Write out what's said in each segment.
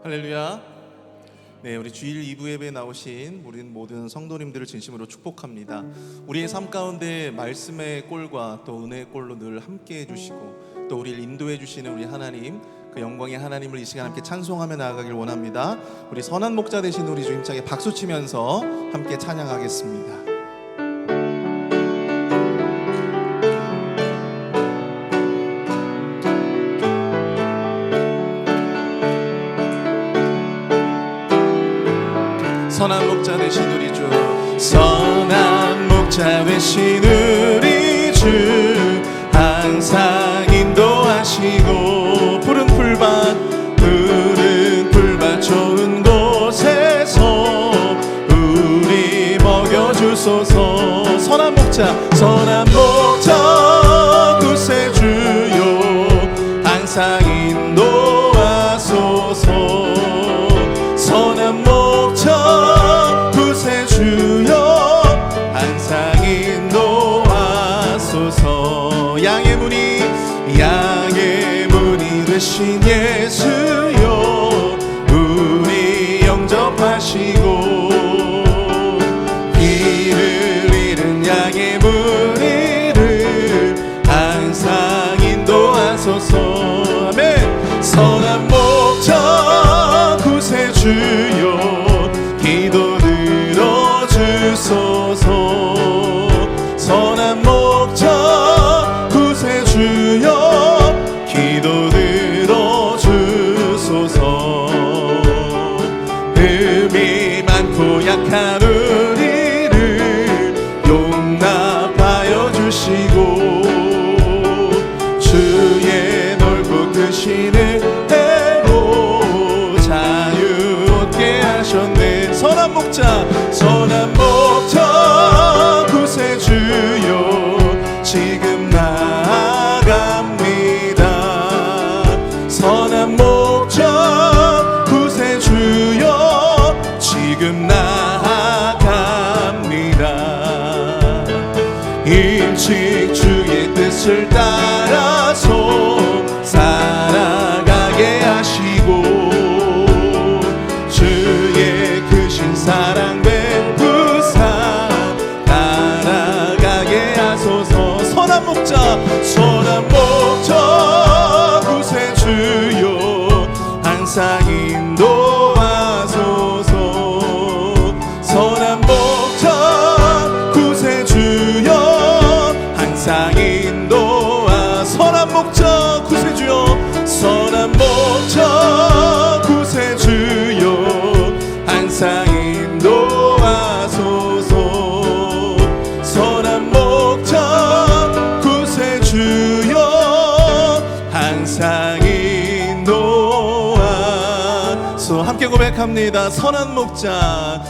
할렐루야. 네, 우리 주일 2부 예배에 나오신 우리 모든 성도님들을 진심으로 축복합니다. 우리의 삶 가운데 말씀의 꼴과 또 은혜의 꼴로 늘 함께 해주시고 또 우리를 인도해 주시는 우리 하나님, 그 영광의 하나님을 이 시간 함께 찬송하며 나아가길 원합니다. 우리 선한 목자 되신 우리 주임장에 박수 치면서 함께 찬양하겠습니다. 선한 목자 되신 우리 주, 선한 목자 되신 우리 주, 항상 인도하시고 푸른 풀밭 좋은 곳에서 우리 먹여주소서. 선한 목자 구세주요, 항상 인도하소서. 선한 목자 구세주여, 항상 인도하소서. 양의 문이 되신 예수여, 우리 영접하시고 길을 잃은 양의 무리를 항상 인도하소서. 아멘. 선한 목자 구세주여, 기도 들어주소서. 선한 목자 구세주여, 기도 들어주소서. 흠이 많고 약한 우리를 용납하여 주시고 주의 넓고 크신 은혜로 자유 얻게 하셨네. 선한 목자 구세주여, 지금 나아갑니다. 선한 목자 구세주여, 지금 나아갑니다. 일찍 주의 뜻을 따라서 살아가게 하시고 주의 크신 사랑 베푸사 따라가게 하소서. 선한 목자 구세주여, 항상 인도하소서. 선한 목자 구세주여, 항상 선한 목자 구세주여, 항상 인도하소서. 선한 목자 구세주여, 항상 인도하소서. 함께 고백합니다. 선한 목자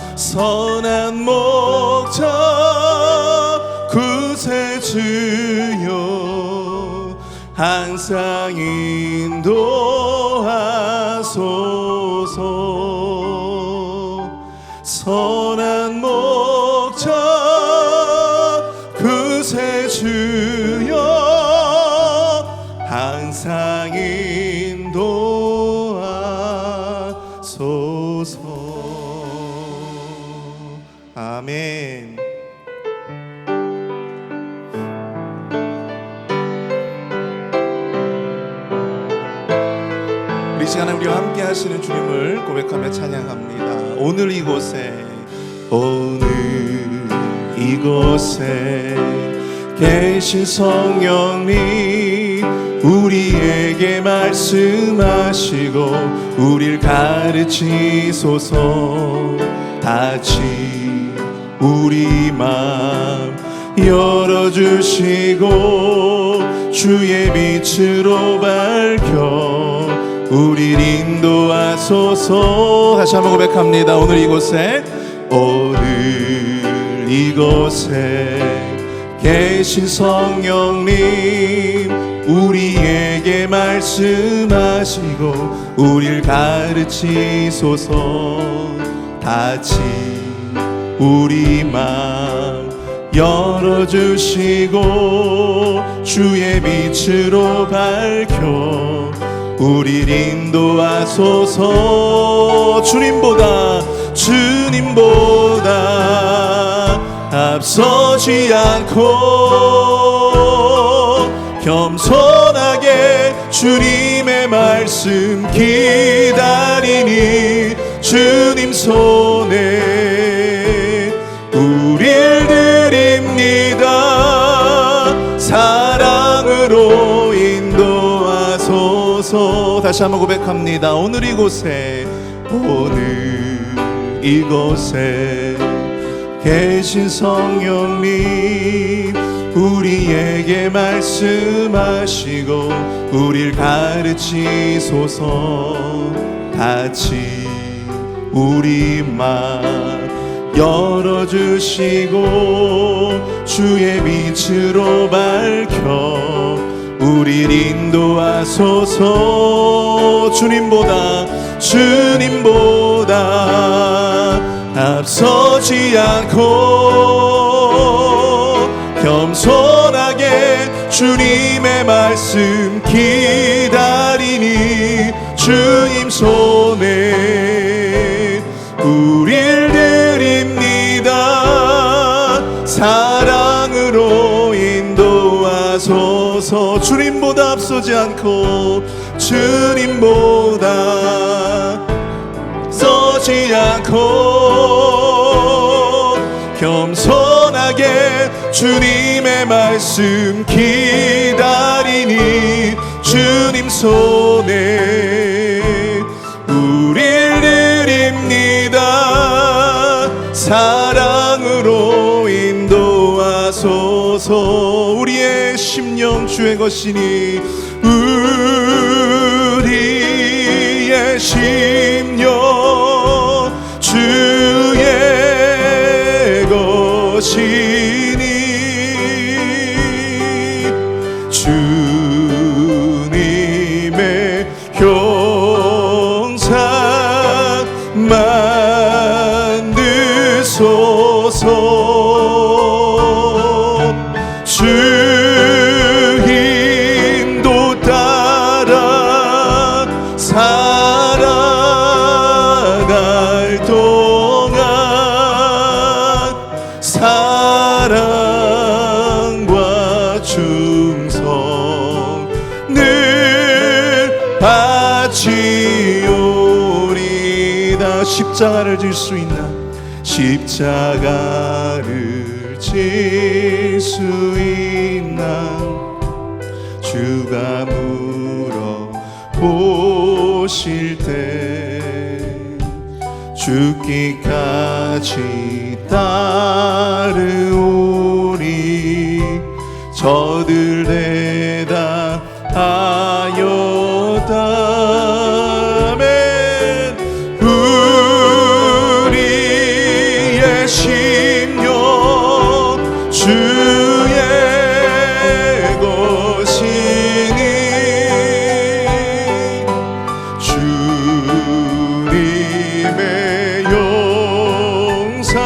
구세주여, 항상 인도하소서. 선한 목자 구세주여, 항상 인도하소서. 아멘. 이 시간에 우리와 함께 하시는 주님을 고백하며 찬양합니다. 오늘 이곳에 계신 성령님, 우리에게 말씀하시고 우릴 가르치소서. 다시 우리 마음 열어주시고 주의 빛으로 밝혀 우릴 인도하소서. 다시 한번 고백합니다. 오늘 이곳에 계신 성령님, 우리에게 말씀하시고 우릴 가르치소서. 다시 우리 마음 열어주시고 주의 빛으로 밝혀 우릴 인도하소서. 주님보다 앞서지 않고 겸손하게 주님의 말씀 기다리니 주님 손에 우릴 드립니다. 사랑으로 인도하소서. 다시 한번 고백합니다. 오늘 이곳에 계신 성령님, 우리에게 말씀하시고 우릴 가르치소서. 같이 우리 맘 열어주시고 주의 빛으로 밝혀 우릴 인도하소서. 주님보다 앞서지 않고 겸손하게 주님의 말씀 기다리니 주님 손에 우릴 드립니다. 사랑으로 인도하소서. 주님보다 앞서지 않고 서지 않고 겸손하게 주님의 말씀 기다리니 주님 손에 우릴 드립니다. 사랑으로 인도하소서. 우리의 심령 주의 것이니 우리의 심령 주의 것이니 주님의 형상 만드소서. 주 인도 따라 살아갈 동안 사랑과 충성 늘 바치오리다. 십자가를 질 수 있나? 십자가를 질 수 있나? 주가 물어보실 때 죽기까지 따르오리. 저들 대답하였다면 우리의 심령 주의 것이니 주님의 영상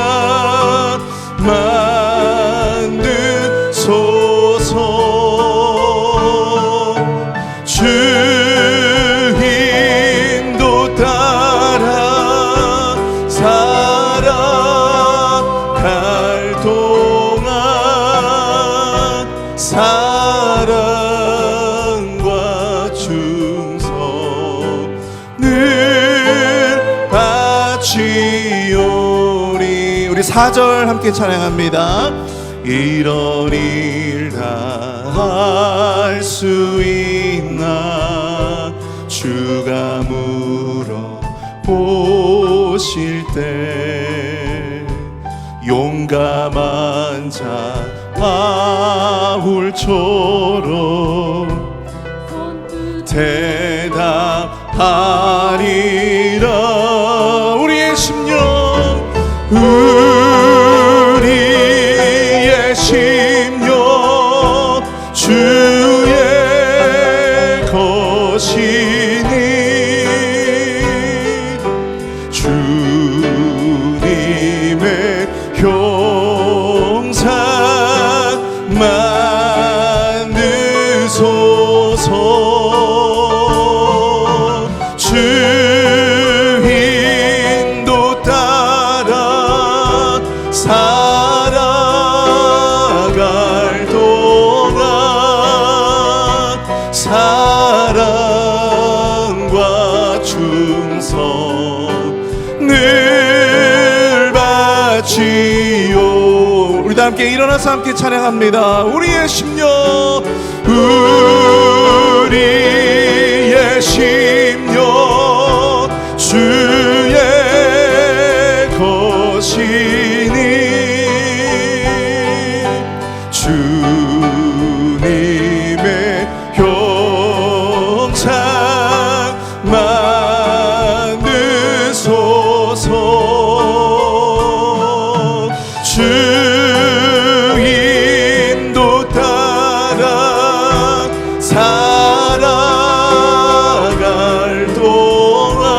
만드소서. 주 인도 따라 살아갈 동안 사랑과 충성 늘 바치오리. 우리 4절 함께 찬양합니다. 이런 일 다 할 수 있나? 주가 물어보실 때 용감한 자 바울처럼 대답하리라. 우리의 심령 우리의 심령 주의 것이니 주님의 형상 만드소서. 자, 함께 일어나서 함께 찬양합니다. 우리의 심령, 우리의 심령 주의 것이니 주님의 형상 만드소서. 주 인도 따라 살아갈 동안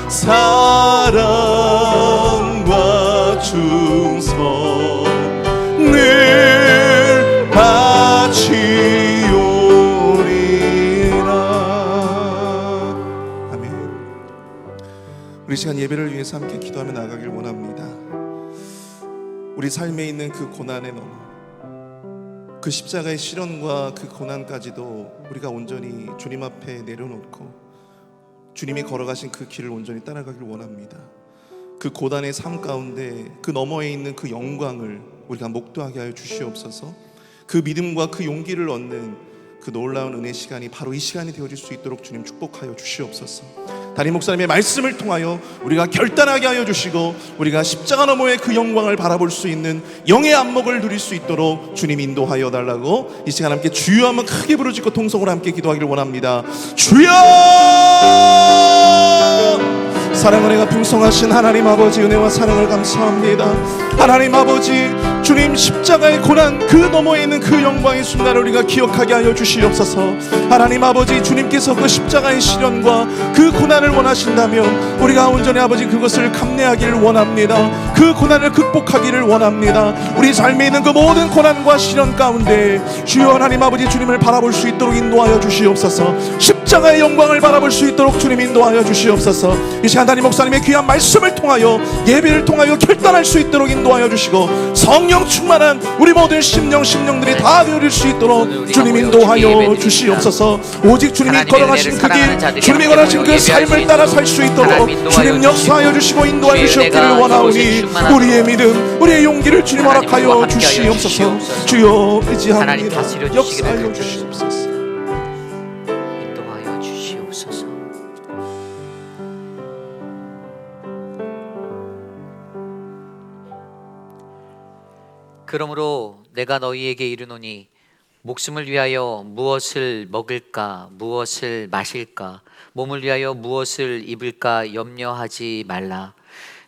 사랑과 충성 늘 바치오리라. 아멘. 우리 시간 예배를 위해서 함께 기도하며 나가길 원합니다. 우리 삶에 있는 그 고난의 너머, 그 십자가의 시련과 그 고난까지도 우리가 온전히 주님 앞에 내려놓고 주님이 걸어가신 그 길을 온전히 따라가길 원합니다. 그 고난의 삶 가운데 그 너머에 있는 그 영광을 우리가 목도하게 하여 주시옵소서. 그 믿음과 그 용기를 얻는 그 놀라운 은혜 시간이 바로 이 시간이 되어질 수 있도록 주님 축복하여 주시옵소서. 담임 목사님의 말씀을 통하여 우리가 결단하게 하여 주시고 우리가 십자가 너머의 그 영광을 바라볼 수 있는 영의 안목을 누릴 수 있도록 주님 인도하여 달라고 이 시간 함께 주여 한번 크게 부르짖고 통성으로 함께 기도하기를 원합니다. 주여! 사랑의 은혜가 풍성하신 하나님 아버지, 은혜와 사랑을 감사합니다. 하나님 아버지, 주님 십자가의 고난 그 너머에 있는 그 영광의 순간을 우리가 기억하게 하여 주시옵소서. 하나님 아버지, 주님께서 그 십자가의 시련과 그 고난을 원하신다면 우리가 온전히 아버지 그것을 감내하기를 원합니다. 그 고난을 극복하기를 원합니다. 우리 삶에 있는 그 모든 고난과 시련 가운데 주여 하나님 아버지, 주님을 바라볼 수 있도록 인도하여 주시옵소서. 십자가의 영광을 바라볼 수 있도록 주님 인도하여 주시옵소서. 이 시간 담임 목사님의 귀한 말씀을 통하여 예배를 통하여 결단할 수 있도록 인도하여 주시고 성령 충만한 우리 모든 심령들이 다 되어질 수 있도록 주님 인도하여 주시옵소서. 오직 주님이 걸어가신 그 길, 주님이 걸어가신 그 삶을 따라 살 수 있도록 주님 역사하여 주시고 인도하여 주시옵기를 원하오니 우리의 믿음, 우리의 용기를 주님 허락하여 주시옵소서. 주여 의지합니다. 역사하여 주시옵소서. 인도하여 주시옵소서. 그러므로 내가 너희에게 이르노니 목숨을 위하여 무엇을 먹을까, 무엇을 마실까, 몸을 위하여 무엇을 입을까 염려하지 말라.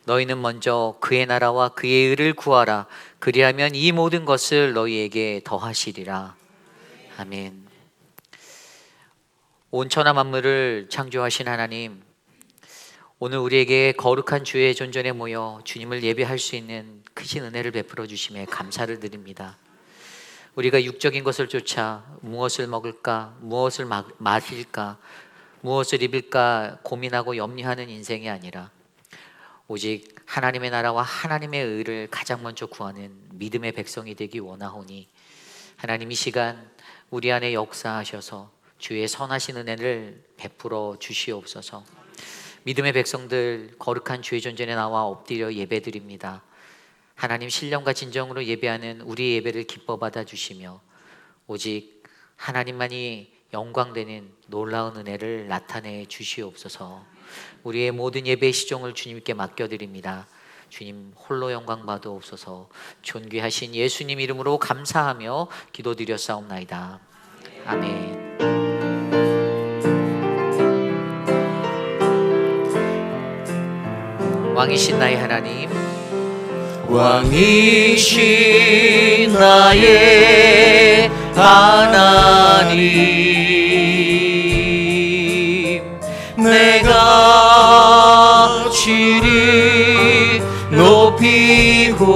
너희는 먼저 그의 나라와 그의 의를 구하라. 그리하면 이 모든 것을 너희에게 더하시리라. 아멘. 온 천하 만물을 창조하신 하나님, 오늘 우리에게 거룩한 주의 존전에 모여 주님을 예배할 수 있는 크신 은혜를 베풀어 주심에 감사를 드립니다. 우리가 육적인 것을 쫓아 무엇을 먹을까, 무엇을 마실까, 무엇을 입을까 고민하고 염려하는 인생이 아니라 오직 하나님의 나라와 하나님의 의를 가장 먼저 구하는 믿음의 백성이 되기 원하오니 하나님, 이 시간 우리 안에 역사하셔서 주의 선하신 은혜를 베풀어 주시옵소서. 믿음의 백성들 거룩한 주의 존전에 나와 엎드려 예배드립니다. 하나님, 신령과 진정으로 예배하는 우리의 예배를 기뻐 받아 주시며 오직 하나님만이 영광되는 놀라운 은혜를 나타내 주시옵소서. 우리의 모든 예배의 시종을 주님께 맡겨드립니다. 주님 홀로 영광 받으옵소서. 존귀하신 예수님 이름으로 감사하며 기도드렸사옵나이다. 아멘. 왕이신 나의 하나님, 왕이신 나의 하나님, 내가 주를 높이고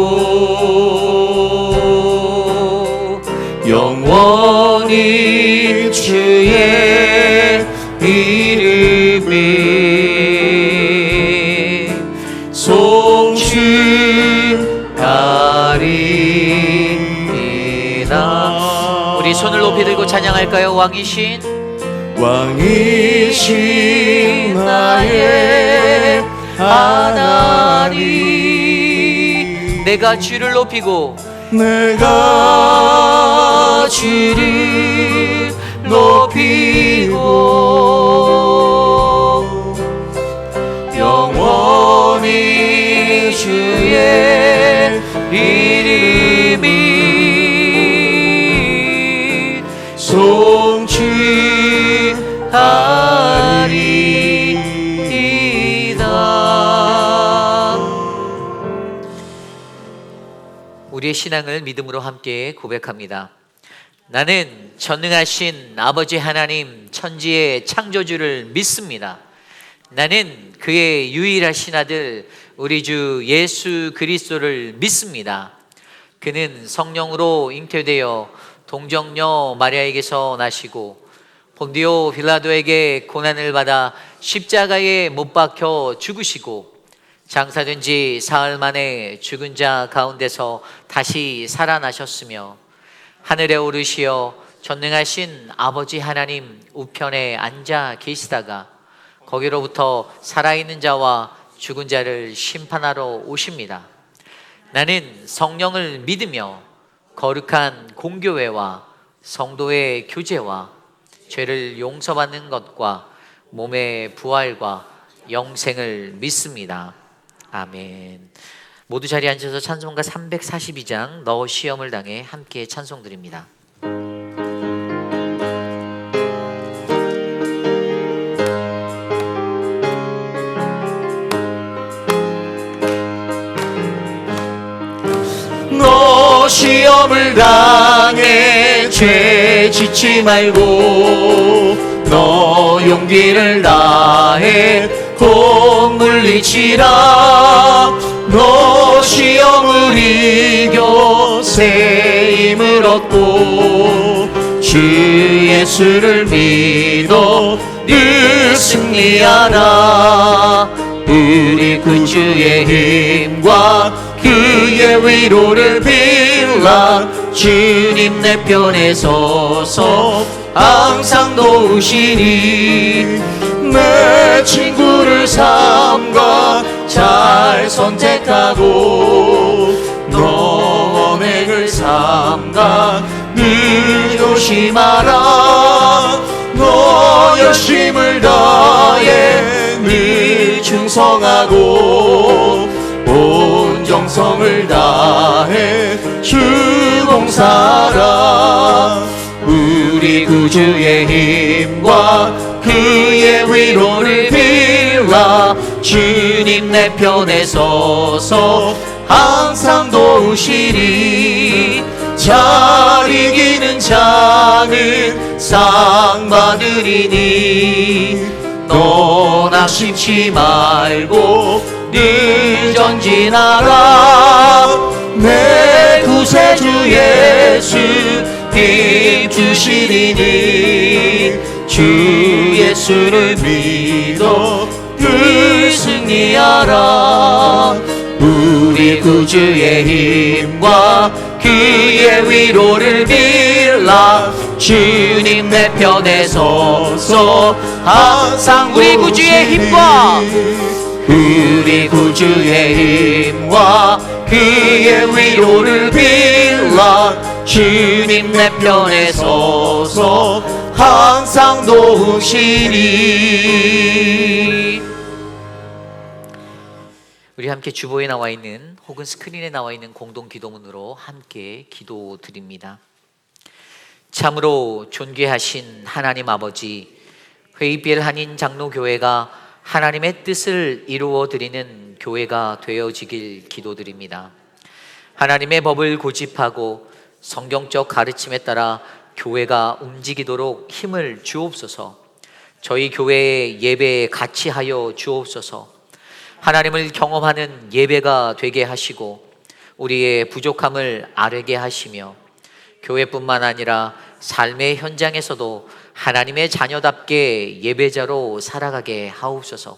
영원히 주의 이름을 송축하리이다. 우리 손을 높이 들고 찬양할까요? 왕이신 나의 하나님, 내가 주를 높이고 내가 주를 높이고 영원히 주의 이름이 송축하리이다. 우리의 신앙을 믿음으로 함께 고백합니다. 나는 전능하신 아버지 하나님 천지의 창조주를 믿습니다. 나는 그의 유일하신 아들 우리 주 예수 그리스도를 믿습니다. 그는 성령으로 잉태되어 동정녀 마리아에게서 나시고 본디오 빌라도에게 고난을 받아 십자가에 못 박혀 죽으시고 장사된 지 사흘 만에 죽은 자 가운데서 다시 살아나셨으며 하늘에 오르시어 전능하신 아버지 하나님 우편에 앉아 계시다가 거기로부터 살아있는 자와 죽은 자를 심판하러 오십니다. 나는 성령을 믿으며 거룩한 공교회와 성도의 교제와 죄를 용서받는 것과 몸의 부활과 영생을 믿습니다. 아멘. 모두 자리에 앉아서 찬송가 342장 너 시험을 당해 함께 찬송드립니다. 너 시험을 당해 죄 짓지 말고 너 용기를 다해 꼭 물리치라. 너 시험을 이겨 새 힘을 얻고 주 예수를 믿어 늘 승리하라. 우리 구주의 힘과 그의 위로를 빌라. 주님 내 편에 서서 항상 도우시니 내 친구를 삼가 잘 선택하고 너 언행을 삼가 늘 조심하라. 너 열심을 다해 늘 충성하고 온 정성을 다해 주 봉사라. 우리 구주의 힘과 그의 위로를 빌라. 주님 내 편에 서서 항상 도우시리. 잘 이기는 자는 상 받으리니 너 낙심치 말고 늘 전진하라. 내 구세주 예수 힘 주시리니 주 예수를 믿어 늘 승리하라. 우리 구주의 힘과 그의 위로를 빌라. 주님 내 편에 서서 항상 우리 구주의 힘과 우리 구주의 힘과 그의 위로를 빌라. 주님 내 편에 서서 항상 도우시리. 우리 함께 주보에 나와 있는 혹은 스크린에 나와 있는 공동 기도문으로 함께 기도드립니다. 참으로 존귀하신 하나님 아버지, 회의별 한인 장로교회가 하나님의 뜻을 이루어 드리는 교회가 되어지길 기도드립니다. 하나님의 법을 고집하고 성경적 가르침에 따라 교회가 움직이도록 힘을 주옵소서. 저희 교회의 예배에 같이 하여 주옵소서. 하나님을 경험하는 예배가 되게 하시고 우리의 부족함을 아뢰게 하시며 교회뿐만 아니라 삶의 현장에서도 하나님의 자녀답게 예배자로 살아가게 하옵소서.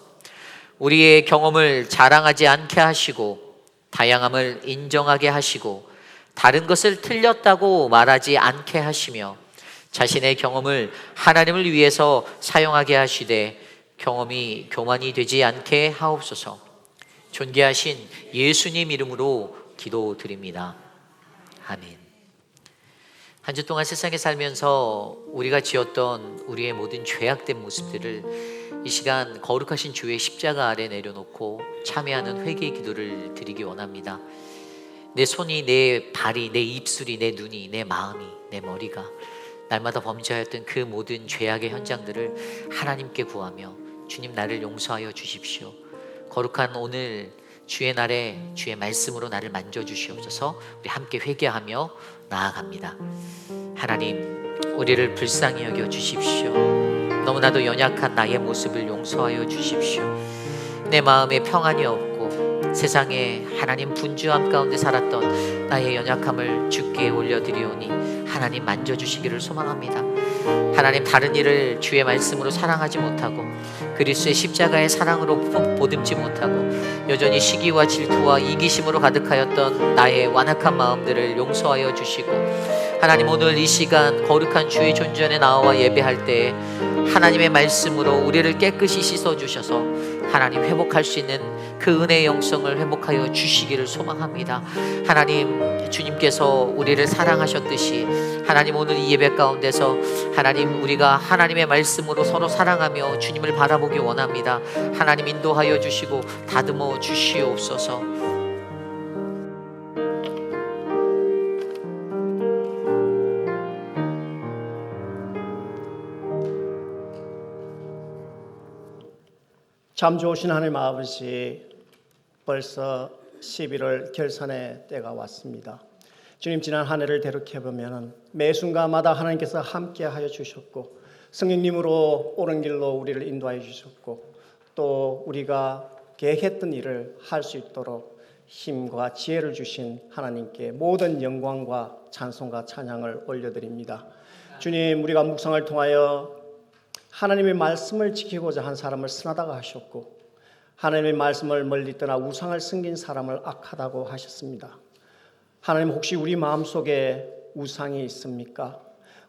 우리의 경험을 자랑하지 않게 하시고 다양함을 인정하게 하시고 다른 것을 틀렸다고 말하지 않게 하시며 자신의 경험을 하나님을 위해서 사용하게 하시되 경험이 교만이 되지 않게 하옵소서. 존귀하신 예수님 이름으로 기도드립니다. 아멘. 한 주 동안 세상에 살면서 우리가 지었던 우리의 모든 죄악된 모습들을 이 시간 거룩하신 주의 십자가 아래 내려놓고 참여하는 회개의 기도를 드리기 원합니다. 내 손이, 내 발이, 내 입술이, 내 눈이, 내 마음이, 내 머리가 날마다 범죄하였던 그 모든 죄악의 현장들을 하나님께 구하며 주님 나를 용서하여 주십시오. 거룩한 오늘 주의 날에 주의 말씀으로 나를 만져주시옵소서. 우리 함께 회개하며 나아갑니다. 하나님, 우리를 불쌍히 여겨 주십시오. 너무나도 연약한 나의 모습을 용서하여 주십시오. 내 마음에 평안이 없고 세상에 하나님 분주함 가운데 살았던 나의 연약함을 주께 올려드리오니 하나님 만져주시기를 소망합니다. 하나님, 다른 일을 주의 말씀으로 사랑하지 못하고 그리스도의 십자가의 사랑으로 보듬지 못하고 여전히 시기와 질투와 이기심으로 가득하였던 나의 완악한 마음들을 용서하여 주시고, 하나님 오늘 이 시간 거룩한 주의 존전에 나와 예배할 때에 하나님의 말씀으로 우리를 깨끗이 씻어주셔서 하나님 회복할 수 있는 그 은혜의 영성을 회복하여 주시기를 소망합니다. 하나님, 주님께서 우리를 사랑하셨듯이 하나님 오늘 이 예배 가운데서 하나님 우리가 하나님의 말씀으로 서로 사랑하며 주님을 바라보기 원합니다. 하나님 인도하여 주시고 다듬어 주시옵소서. 참 좋으신 하나님 아버지, 벌써 11월 결산의 때가 왔습니다. 주님, 지난 한 해를 되돌이켜보면 매 순간마다 하나님께서 함께하여 주셨고 성령님으로 옳은 길로 우리를 인도하여 주셨고 또 우리가 계획했던 일을 할 수 있도록 힘과 지혜를 주신 하나님께 모든 영광과 찬송과 찬양을 올려드립니다. 주님, 우리가 묵상을 통하여 하나님의 말씀을 지키고자 한 사람을 선하다고 하셨고 하나님의 말씀을 멀리 떠나 우상을 섬긴 사람을 악하다고 하셨습니다. 하나님, 혹시 우리 마음속에 우상이 있습니까?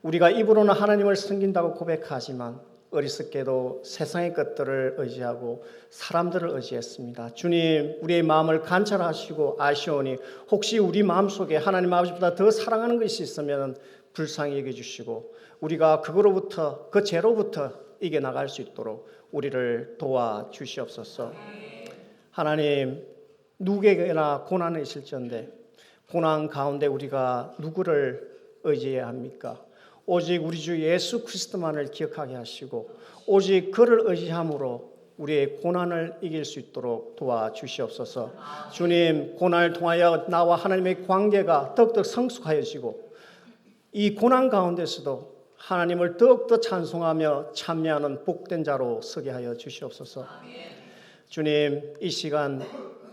우리가 입으로는 하나님을 섬긴다고 고백하지만 어리석게도 세상의 것들을 의지하고 사람들을 의지했습니다. 주님, 우리의 마음을 관찰하시고 아시오니 혹시 우리 마음속에 하나님 아버지보다 더 사랑하는 것이 있으면 불쌍히 여겨주시고 우리가 그거로부터, 그 죄로부터 이겨나갈 수 있도록 우리를 도와주시옵소서. 하나님, 누구에게나 고난이 있을지언데 고난 가운데 우리가 누구를 의지해야 합니까? 오직 우리 주 예수 그리스도만을 기억하게 하시고 오직 그를 의지함으로 우리의 고난을 이길 수 있도록 도와주시옵소서. 주님, 고난을 통하여 나와 하나님의 관계가 더욱더 성숙하여지고 이 고난 가운데서도 하나님을 더욱더 찬송하며 참여하는 복된 자로 서게 하여 주시옵소서. 주님, 이 시간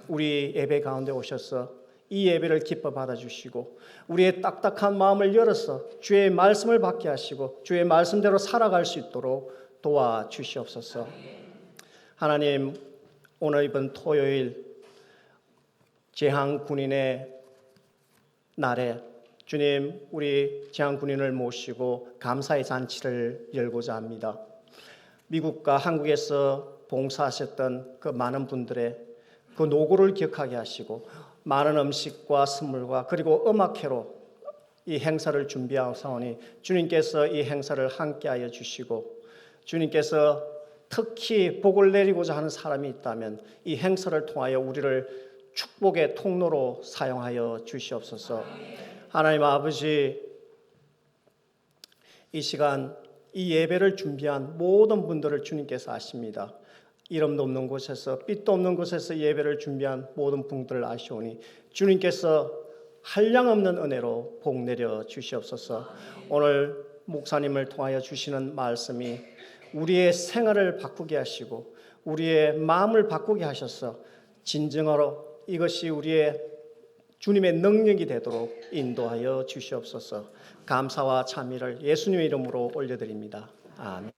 우리 예배 가운데 오셔서 이 예배를 기뻐 받아주시고 우리의 딱딱한 마음을 열어서 주의 말씀을 받게 하시고 주의 말씀대로 살아갈 수 있도록 도와주시옵소서. 하나님, 오늘 이번 토요일 재향군인의 날에 주님, 우리 재향군인을 모시고 감사의 잔치를 열고자 합니다. 미국과 한국에서 봉사하셨던 그 많은 분들의 그 노고를 기억하게 하시고 많은 음식과 선물과 그리고 음악회로 이 행사를 준비하사오니 주님께서 이 행사를 함께하여 주시고 주님께서 특히 복을 내리고자 하는 사람이 있다면 이 행사를 통하여 우리를 축복의 통로로 사용하여 주시옵소서. 하나님 아버지, 이 시간 이 예배를 준비한 모든 분들을 주님께서 아십니다. 이름도 없는 곳에서 빛도 없는 곳에서 예배를 준비한 모든 분들을 아시오니 주님께서 한량없는 은혜로 복 내려 주시옵소서. 오늘 목사님을 통하여 주시는 말씀이 우리의 생활을 바꾸게 하시고 우리의 마음을 바꾸게 하셔서 진정으로 이것이 우리의 주님의 능력이 되도록 인도하여 주시옵소서. 감사와 찬미를 예수님의 이름으로 올려드립니다. 아멘.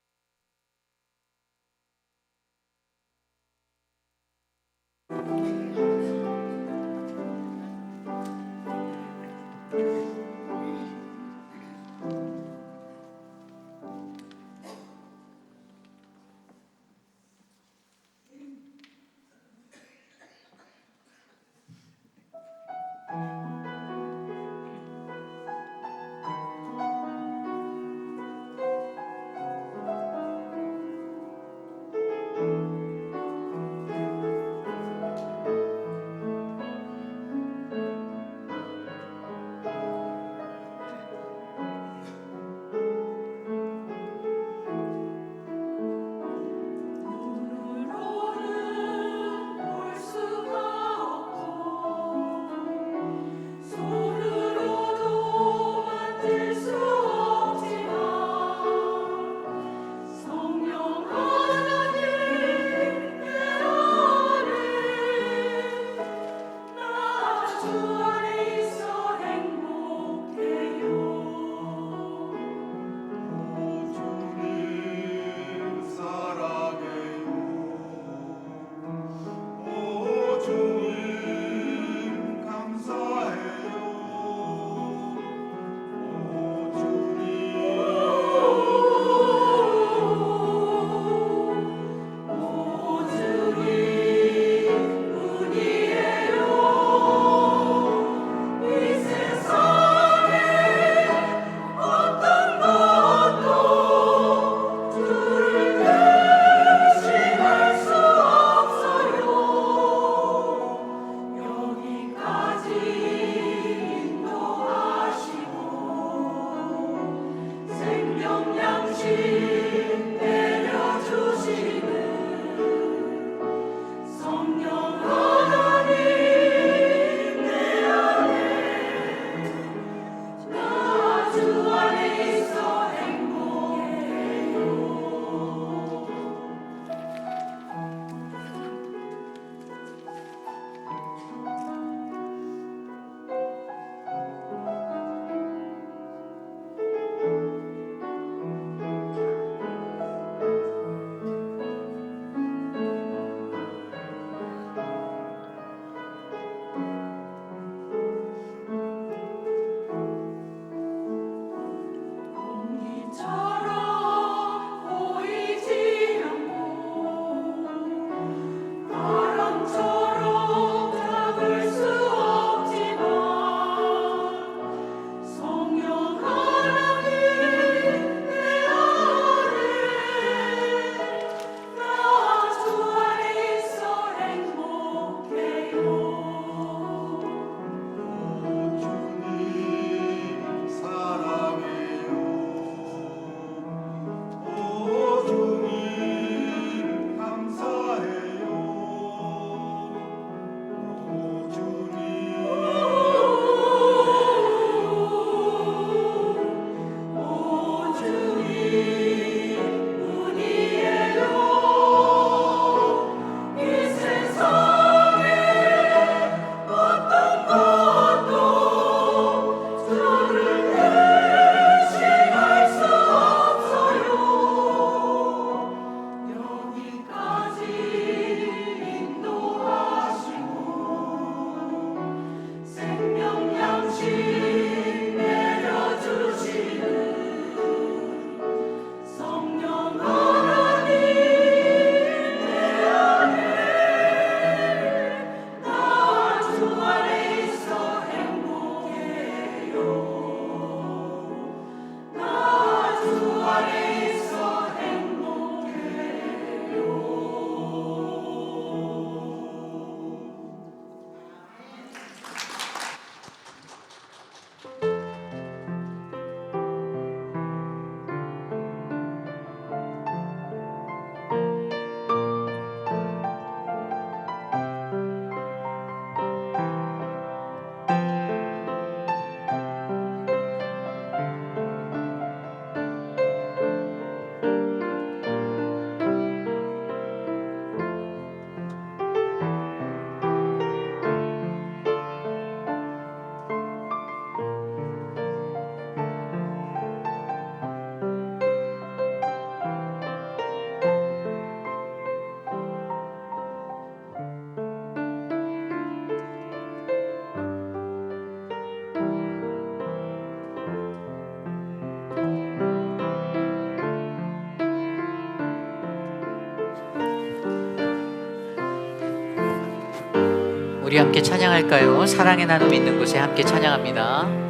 우리 함께 찬양할까요? 사랑의 나눔 있는 곳에 함께 찬양합니다.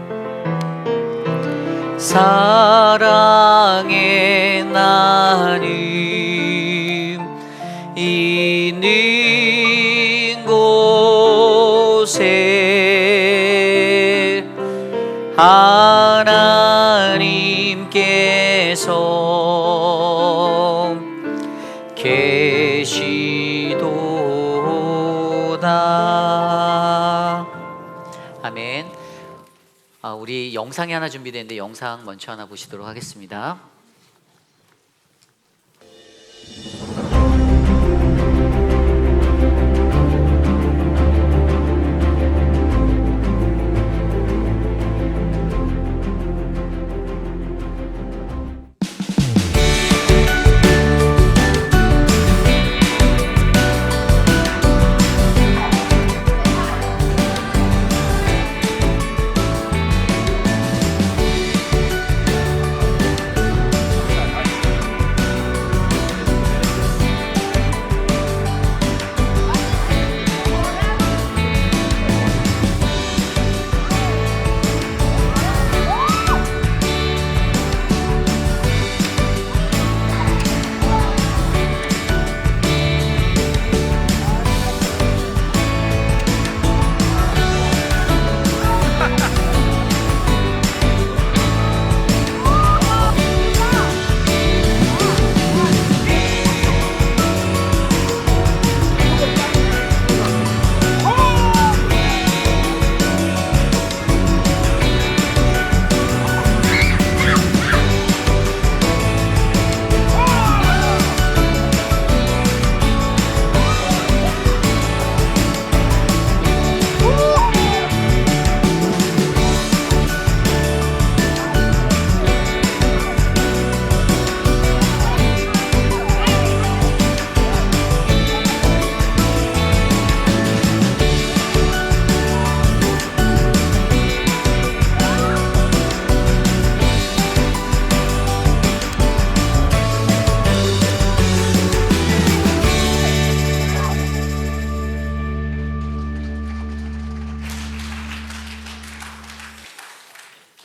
사랑의 나눔 있는 곳에 하나님께서 계시도다. 아멘. 우리 영상이 하나 준비되는데 영상 먼저 하나 보시도록 하겠습니다.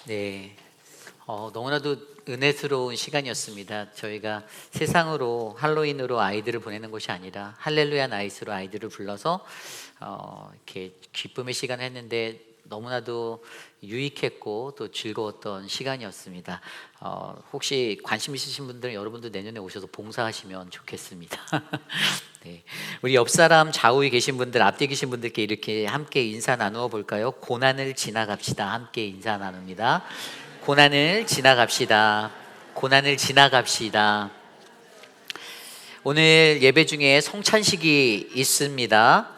네, 너무나도 은혜스러운 시간이었습니다. 저희가 세상으로 할로윈으로 아이들을 보내는 것이 아니라 할렐루야 나이트로 아이들을 불러서 이렇게 기쁨의 시간을 했는데 너무나도 유익했고 또 즐거웠던 시간이었습니다. 혹시 관심 있으신 분들은 여러분도 내년에 오셔서 봉사하시면 좋겠습니다. 네. 우리 옆 사람 좌우에 계신 분들, 앞뒤에 계신 분들께 이렇게 함께 인사 나누어 볼까요? 고난을 지나갑시다. 함께 인사 나눕니다. 고난을 지나갑시다. 고난을 지나갑시다. 오늘 예배 중에 성찬식이 있습니다.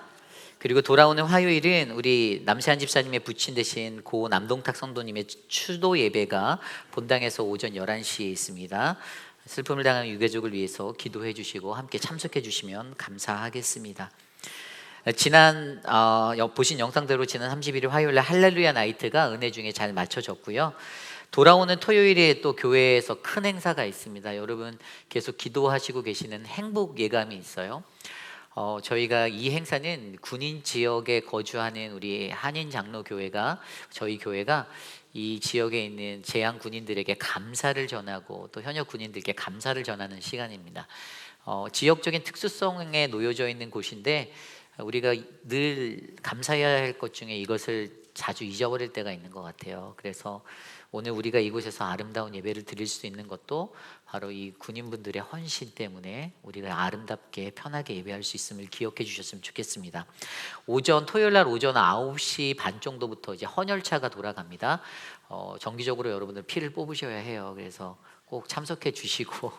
그리고 돌아오는 화요일은 우리 남세한 집사님의 부친 되신 고 남동탁 성도님의 추도 예배가 본당에서 오전 11시에 있습니다. 슬픔을 당한 유가족을 위해서 기도해 주시고 함께 참석해 주시면 감사하겠습니다. 지난 보신 영상대로 지난 31일 화요일에 할렐루야 나이트가 은혜 중에 잘 맞춰졌고요. 돌아오는 토요일에 또 교회에서 큰 행사가 있습니다. 여러분 계속 기도하시고 계시는 행복 예감이 있어요. 저희가 이 행사는 군인 지역에 거주하는 우리 한인 장로교회가 저희 교회가 이 지역에 있는 재향 군인들에게 감사를 전하고 또 현역 군인들께 감사를 전하는 시간입니다. 지역적인 특수성에 놓여져 있는 곳인데 우리가 늘 감사해야 할 것 중에 이것을 자주 잊어버릴 때가 있는 것 같아요. 그래서 오늘 우리가 이곳에서 아름다운 예배를 드릴 수 있는 것도 바로 이 군인분들의 헌신 때문에 우리가 아름답게 편하게 예배할 수 있음을 기억해 주셨으면 좋겠습니다. 토요일 날 오전 9시 반 정도부터 이제 헌혈차가 돌아갑니다. 정기적으로 여러분들 피를 뽑으셔야 해요. 그래서 꼭 참석해 주시고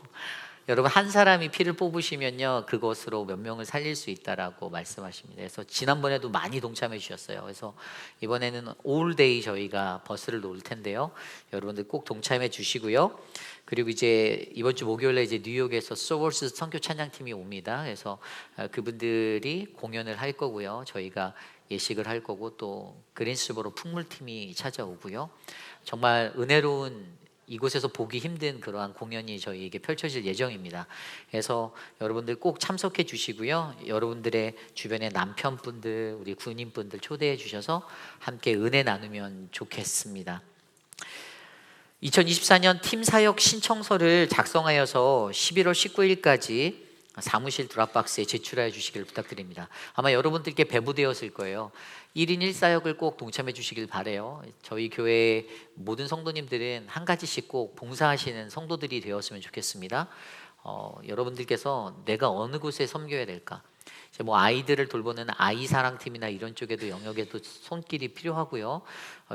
여러분 한 사람이 피를 뽑으시면요 그것으로 몇 명을 살릴 수 있다라고 말씀하십니다. 그래서 지난번에도 많이 동참해 주셨어요. 그래서 이번에는 올데이 저희가 버스를 놓을 텐데요. 여러분들 꼭 동참해 주시고요. 그리고 이제 이번 주 목요일에 이제 뉴욕에서 소월스 선교 찬양팀이 옵니다. 그래서 그분들이 공연을 할 거고요. 저희가 예식을 할 거고 또 그린스보로 풍물팀이 찾아오고요. 정말 은혜로운 이곳에서 보기 힘든 그러한 공연이 저희에게 펼쳐질 예정입니다. 그래서 여러분들 꼭 참석해 주시고요. 여러분들의 주변의 남편분들, 우리 군인분들 초대해 주셔서 함께 은혜 나누면 좋겠습니다. 2024년 팀 사역 신청서를 작성하여서 11월 19일까지 사무실 드랍박스에 제출해 주시길 부탁드립니다. 아마 여러분들께 배부되었을 거예요. 1인 1사역을 꼭 동참해 주시길 바라요. 저희 교회 모든 성도님들은 한 가지씩 꼭 봉사하시는 성도들이 되었으면 좋겠습니다. 여러분들께서 내가 어느 곳에 섬겨야 될까? 뭐 아이들을 돌보는 아이사랑팀이나 이런 쪽에도 영역에도 손길이 필요하고요.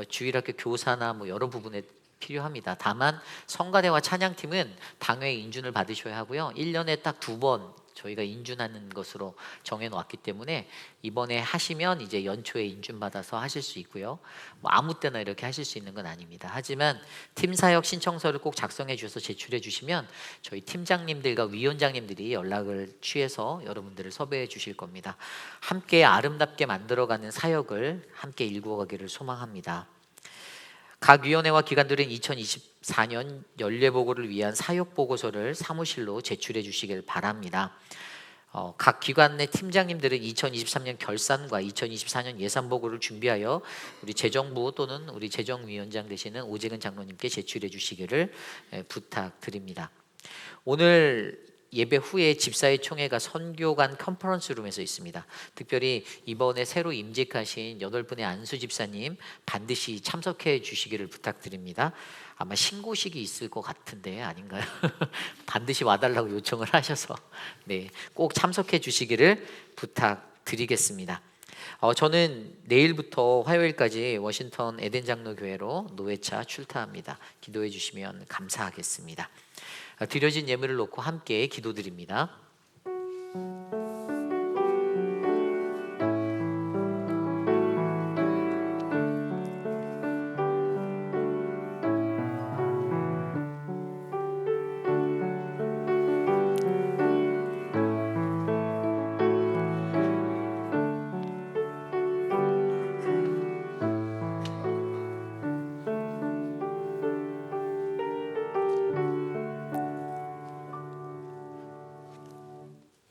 주일학교 교사나 뭐 여러 부분에 필요합니다. 다만 성가대와 찬양팀은 당회 인준을 받으셔야 하고요. 1년에 딱 2번 저희가 인준하는 것으로 정해놓았기 때문에 이번에 하시면 이제 연초에 인준받아서 하실 수 있고요. 뭐 아무 때나 이렇게 하실 수 있는 건 아닙니다. 하지만 팀 사역 신청서를 꼭 작성해 주셔서 제출해 주시면 저희 팀장님들과 위원장님들이 연락을 취해서 여러분들을 섭외해 주실 겁니다. 함께 아름답게 만들어가는 사역을 함께 일구어가기를 소망합니다. 각 위원회와 기관들은 2024년 연례보고를 위한 사역보고서를 사무실로 제출해 주시길 바랍니다. 각 기관 내 팀장님들은 2023년 결산과 2024년 예산보고를 준비하여 우리 재정부 또는 우리 재정위원장 되시는 오재근 장로님께 제출해 주시기를 부탁드립니다. 오늘 예배 후에 집사의 총회가 선교관 컨퍼런스 룸에서 있습니다. 특별히 이번에 새로 임직하신 8분의 안수 집사님 반드시 참석해 주시기를 부탁드립니다. 아마 신고식이 있을 것 같은데 아닌가요? 반드시 와달라고 요청을 하셔서 네, 꼭 참석해 주시기를 부탁드리겠습니다. 저는 내일부터 화요일까지 워싱턴 에덴 장로교회로 노회차 출타합니다. 기도해 주시면 감사하겠습니다. 드려진 예물을 놓고 함께 기도드립니다.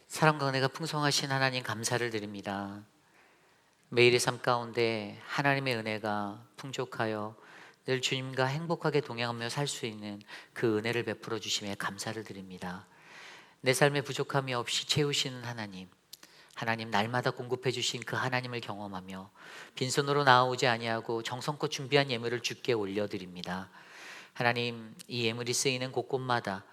사랑과 은혜가 풍성하신 하나님 감사를 드립니다. 매일의 삶 가운데 하나님의 은혜가 풍족하여 늘 주님과 행복하게 동행하며 살 수 있는 그 은혜를 베풀어 주심에 감사를 드립니다. 내 삶에 부족함이 없이 채우시는 하나님, 하나님 날마다 공급해 주신 그 하나님을 경험하며 빈손으로 나아오지 아니하고 정성껏 준비한 예물을 주께 올려드립니다. 하나님, 이 예물이 쓰이는 곳곳마다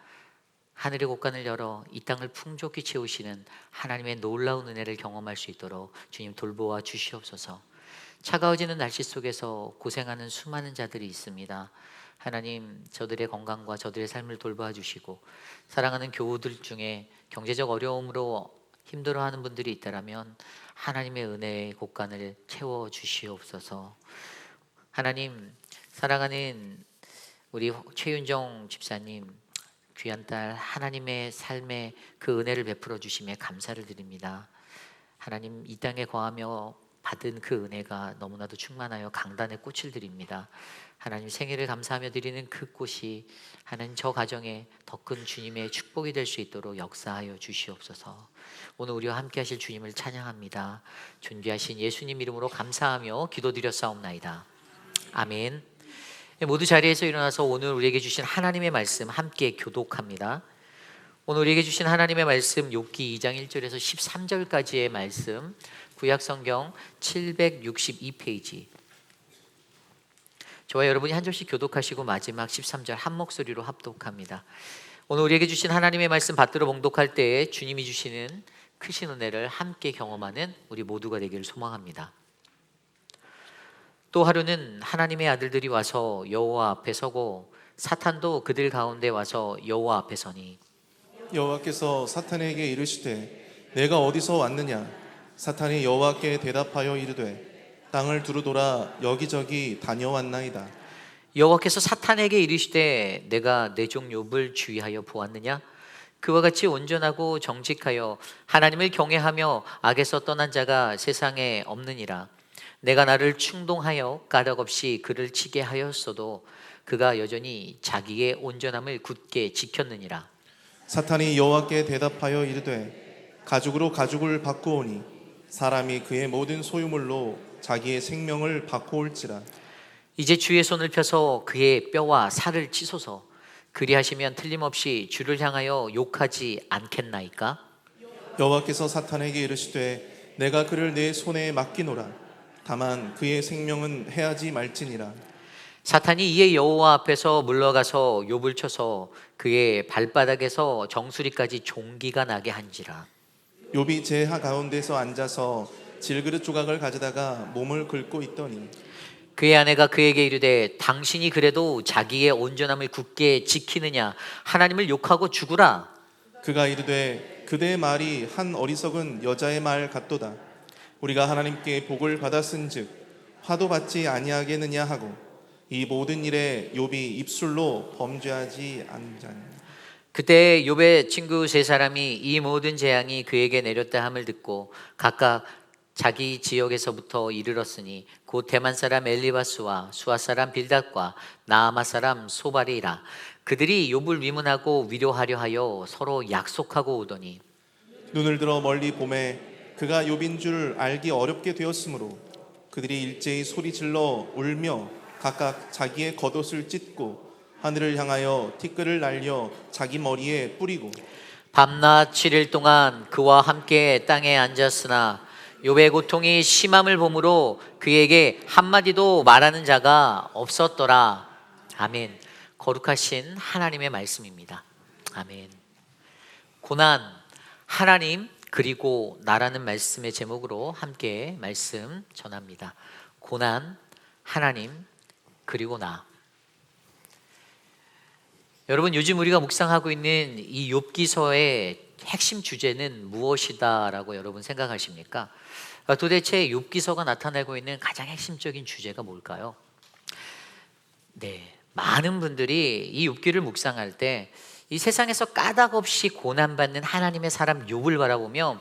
하늘의 곳간을 열어 이 땅을 풍족히 채우시는 하나님의 놀라운 은혜를 경험할 수 있도록 주님 돌보아 주시옵소서. 차가워지는 날씨 속에서 고생하는 수많은 자들이 있습니다. 하나님, 저들의 건강과 저들의 삶을 돌봐 주시고 사랑하는 교우들 중에 경제적 어려움으로 힘들어하는 분들이 있다면 하나님의 은혜의 곳간을 채워 주시옵소서. 하나님, 사랑하는 우리 최윤정 집사님 귀한 딸 하나님의 삶에 그 은혜를 베풀어 주심에 감사를 드립니다. 하나님, 이 땅에 거하며 받은 그 은혜가 너무나도 충만하여 강단의 꽃을 드립니다. 하나님, 생일을 감사하며 드리는 그 꽃이 하나님 저 가정에 더 큰 주님의 축복이 될 수 있도록 역사하여 주시옵소서. 오늘 우리와 함께 하실 주님을 찬양합니다. 존귀하신 예수님 이름으로 감사하며 기도드렸사옵나이다. 아멘. 모두 자리에서 일어나서 오늘 우리에게 주신 하나님의 말씀 함께 교독합니다. 오늘 우리에게 주신 하나님의 말씀 욥기 2장 1절에서 13절까지의 말씀, 구약성경 762페이지. 저와 여러분이 한 절씩 교독하시고 마지막 13절 한 목소리로 합독합니다. 오늘 우리에게 주신 하나님의 말씀 받들어 봉독할 때에 주님이 주시는 크신 은혜를 함께 경험하는 우리 모두가 되기를 소망합니다. 또 하루는 하나님의 아들들이 와서 여호와 앞에 서고 사탄도 그들 가운데 와서 여호와 앞에 서니 여호와께서 사탄에게 이르시되 내가 어디서 왔느냐? 사탄이 여호와께 대답하여 이르되 땅을 두루 돌아 여기저기 다녀왔나이다. 여호와께서 사탄에게 이르시되 내가 내 종 욥을 주의하여 보았느냐? 그와 같이 온전하고 정직하여 하나님을 경외하며 악에서 떠난 자가 세상에 없느니라. 내가 나를 충동하여 까닭없이 그를 치게 하였어도 그가 여전히 자기의 온전함을 굳게 지켰느니라. 사탄이 여호와께 대답하여 이르되 가죽으로 가죽을 바꾸오니 사람이 그의 모든 소유물로 자기의 생명을 바꾸올지라. 이제 주의 손을 펴서 그의 뼈와 살을 치소서. 그리하시면 틀림없이 주를 향하여 욕하지 않겠나이까? 여호와께서 사탄에게 이르시되 내가 그를 내 손에 맡기노라. 다만 그의 생명은 해하지 말지니라. 사탄이 이에 여호와 앞에서 물러가서 욥을 쳐서 그의 발바닥에서 정수리까지 종기가 나게 한지라. 욥이 제하 가운데서 앉아서 질그릇 조각을 가져다가 몸을 긁고 있더니 그의 아내가 그에게 이르되 당신이 그래도 자기의 온전함을 굳게 지키느냐? 하나님을 욕하고 죽으라. 그가 이르되 그대의 말이 한 어리석은 여자의 말 같도다. 우리가 하나님께 복을 받았은즉 화도 받지 아니하겠느냐 하고 이 모든 일에 욥이 입술로 범죄하지 않자니. 그때 욥의 친구 세 사람이 이 모든 재앙이 그에게 내렸다 함을 듣고 각각 자기 지역에서부터 이르렀으니 곧 대만 사람 엘리바스와 수아 사람 빌닷과 나아마 사람 소발이라. 그들이 욥을 위문하고 위로하려 하여 서로 약속하고 오더니 눈을 들어 멀리 보매 그가 욥인 줄 알기 어렵게 되었으므로 그들이 일제히 소리질러 울며 각각 자기의 겉옷을 찢고 하늘을 향하여 티끌을 날려 자기 머리에 뿌리고 밤낮 7일 동안 그와 함께 땅에 앉았으나 욥의 고통이 심함을 보므로 그에게 한마디도 말하는 자가 없었더라. 아멘. 거룩하신 하나님의 말씀입니다. 아멘. 고난, 하나님 그리고 나라는 말씀의 제목으로 함께 말씀 전합니다. 고난, 하나님 그리고 나. 여러분, 요즘 우리가 묵상하고 있는 이 욥기서의 핵심 주제는 무엇이다라고 여러분 생각하십니까? 도대체 욥기서가 나타내고 있는 가장 핵심적인 주제가 뭘까요? 네, 많은 분들이 이 욥기를 묵상할 때 이 세상에서 까닭없이 고난받는 하나님의 사람 욥을 바라보며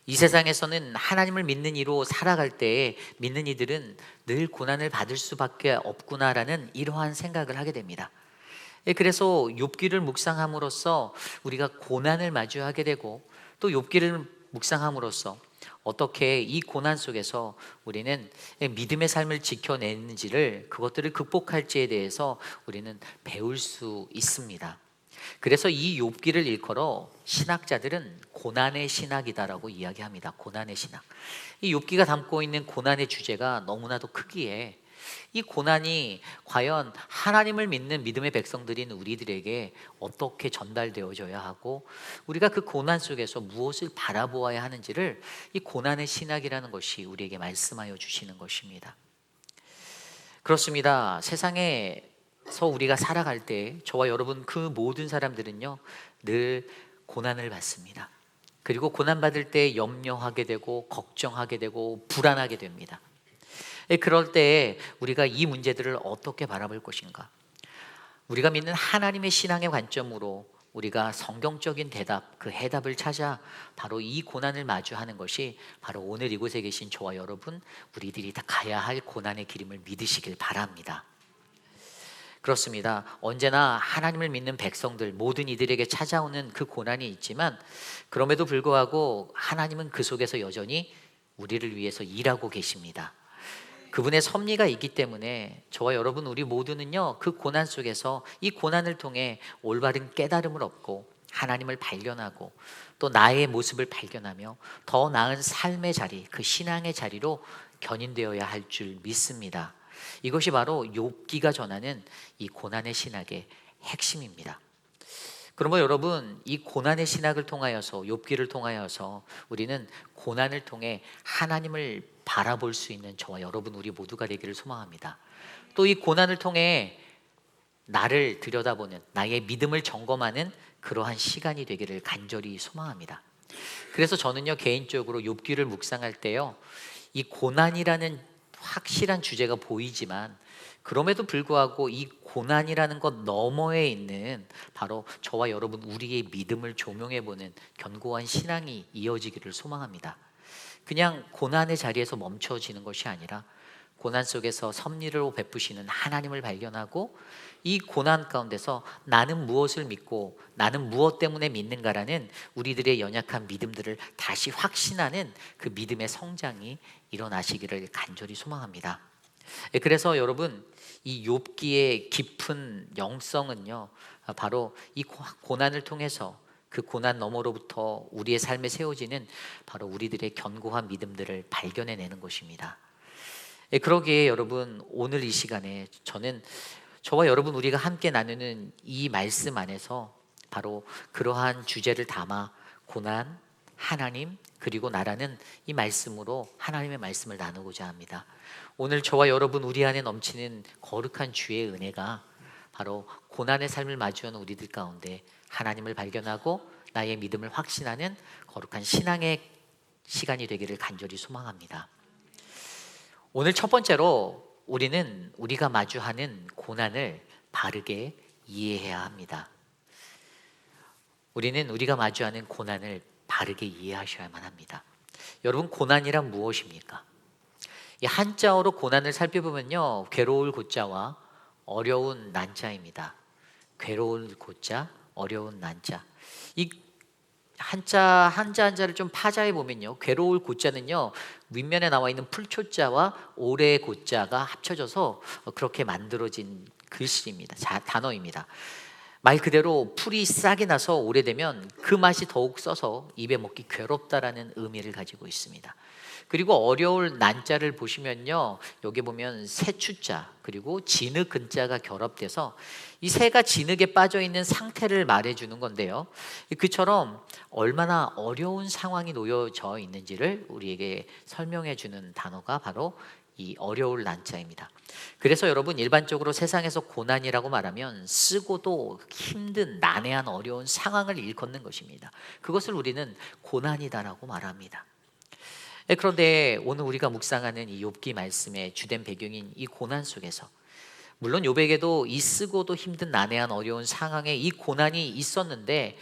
이 세상에서는 하나님을 믿는 이로 살아갈 때에 믿는 이들은 늘 고난을 받을 수밖에 없구나라는 이러한 생각을 하게 됩니다. 그래서 욥기를 묵상함으로써 우리가 고난을 마주하게 되고 또 욥기를 묵상함으로써 어떻게 이 고난 속에서 우리는 믿음의 삶을 지켜내는지를 그것들을 극복할지에 대해서 우리는 배울 수 있습니다. 그래서 이 욥기를 일컬어 신학자들은 고난의 신학이다라고 이야기합니다. 고난의 신학. 이 욥기가 담고 있는 고난의 주제가 너무나도 크기에 이 고난이 과연 하나님을 믿는 믿음의 백성들인 우리들에게 어떻게 전달되어져야 하고 우리가 그 고난 속에서 무엇을 바라보아야 하는지를 이 고난의 신학이라는 것이 우리에게 말씀하여 주시는 것입니다. 그렇습니다. 세상에서 우리가 살아갈 때 저와 여러분 그 모든 사람들은요 늘 고난을 받습니다. 그리고 고난받을 때 염려하게 되고 걱정하게 되고 불안하게 됩니다. 그럴 때 우리가 이 문제들을 어떻게 바라볼 것인가? 우리가 믿는 하나님의 신앙의 관점으로 우리가 성경적인 대답, 그 해답을 찾아 바로 이 고난을 마주하는 것이 바로 오늘 이곳에 계신 저와 여러분 우리들이 다 가야 할 고난의 길임을 믿으시길 바랍니다. 그렇습니다. 언제나 하나님을 믿는 백성들 모든 이들에게 찾아오는 그 고난이 있지만 그럼에도 불구하고 하나님은 그 속에서 여전히 우리를 위해서 일하고 계십니다. 그분의 섭리가 있기 때문에 저와 여러분 우리 모두는요 그 고난 속에서 이 고난을 통해 올바른 깨달음을 얻고 하나님을 발견하고 또 나의 모습을 발견하며 더 나은 삶의 자리, 그 신앙의 자리로 견인되어야 할 줄 믿습니다. 이것이 바로 욥기가 전하는 이 고난의 신학의 핵심입니다. 그러면 여러분 이 고난의 신학을 통하여서 욥기를 통하여서 우리는 고난을 통해 하나님을 바라볼 수 있는 저와 여러분 우리 모두가 되기를 소망합니다. 또 이 고난을 통해 나를 들여다보는 나의 믿음을 점검하는 그러한 시간이 되기를 간절히 소망합니다. 그래서 저는요 개인적으로 욥기를 묵상할 때요 이 고난이라는 확실한 주제가 보이지만 그럼에도 불구하고 이 고난이라는 것 너머에 있는 바로 저와 여러분 우리의 믿음을 조명해보는 견고한 신앙이 이어지기를 소망합니다. 그냥 고난의 자리에서 멈춰지는 것이 아니라 고난 속에서 섭리를 베푸시는 하나님을 발견하고 이 고난 가운데서 나는 무엇을 믿고 나는 무엇 때문에 믿는가라는 우리들의 연약한 믿음들을 다시 확신하는 그 믿음의 성장이 일어나시기를 간절히 소망합니다. 그래서 여러분, 이 욥기의 깊은 영성은요, 바로 이 고난을 통해서 그 고난 너머로부터 우리의 삶에 세워지는 바로 우리들의 견고한 믿음들을 발견해내는 것입니다. 그러기에 여러분, 오늘 이 시간에 저와 여러분 우리가 함께 나누는 이 말씀 안에서 바로 그러한 주제를 담아 고난, 하나님, 그리고 나라는 이 말씀으로 하나님의 말씀을 나누고자 합니다. 오늘 저와 여러분 우리 안에 넘치는 거룩한 주의 은혜가 바로 고난의 삶을 마주하는 우리들 가운데 하나님을 발견하고 나의 믿음을 확신하는 거룩한 신앙의 시간이 되기를 간절히 소망합니다. 오늘 첫 번째로 우리는 우리가 마주하는 고난을 바르게 이해해야 합니다. 우리는 우리가 마주하는 고난을 바르게 이해하셔야만 합니다. 여러분, 고난이란 무엇입니까? 이 한자어로 고난을 살펴보면요, 괴로울 고자와 어려운 난자입니다. 괴로울 고자, 어려운 난자. 이 한자를 좀 파자해 보면요, 괴로울 고자는요 윗면에 나와 있는 풀초자와 오래 고자가 합쳐져서 그렇게 만들어진 글씨입니다. 단어입니다. 말 그대로 풀이 싹이 나서 오래되면 그 맛이 더욱 써서 입에 먹기 괴롭다라는 의미를 가지고 있습니다. 그리고 어려울 난자를 보시면요, 여기 보면 새추자 그리고 진흙 근자가 결합돼서 이 새가 진흙에 빠져 있는 상태를 말해주는 건데요, 그처럼 얼마나 어려운 상황이 놓여져 있는지를 우리에게 설명해 주는 단어가 바로 이 어려울 난자입니다. 그래서 여러분, 일반적으로 세상에서 고난이라고 말하면 쓰고도 힘든 난해한 어려운 상황을 일컫는 것입니다. 그것을 우리는 고난이다라고 말합니다. 그런데 오늘 우리가 묵상하는 이 욥기 말씀의 주된 배경인 이 고난 속에서, 물론 욥에게도 이 쓰고도 힘든 난해한 어려운 상황에 이 고난이 있었는데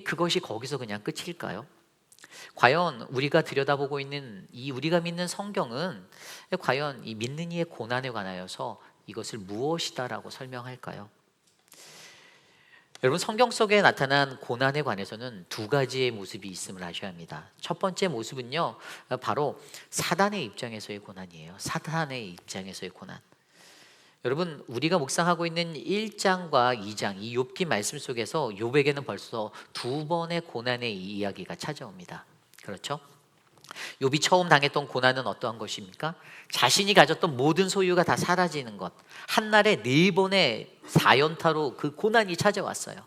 그것이 거기서 그냥 끝일까요? 과연 우리가 들여다보고 있는 이 우리가 믿는 성경은 과연 이 믿는 이의 고난에 관하여서 이것을 무엇이다라고 설명할까요? 여러분, 성경 속에 나타난 고난에 관해서는 두 가지의 모습이 있음을 아셔야 합니다. 첫 번째 모습은요, 바로 사단의 입장에서의 고난이에요. 사단의 입장에서의 고난. 여러분, 우리가 묵상하고 있는 1장과 2장 이 욥기 말씀 속에서 욥에게는 벌써 두 번의 고난의 이야기가 찾아옵니다. 그렇죠? 욥이 처음 당했던 고난은 어떠한 것입니까? 자신이 가졌던 모든 소유가 다 사라지는 것. 한날에 4번의 4연타로 그 고난이 찾아왔어요.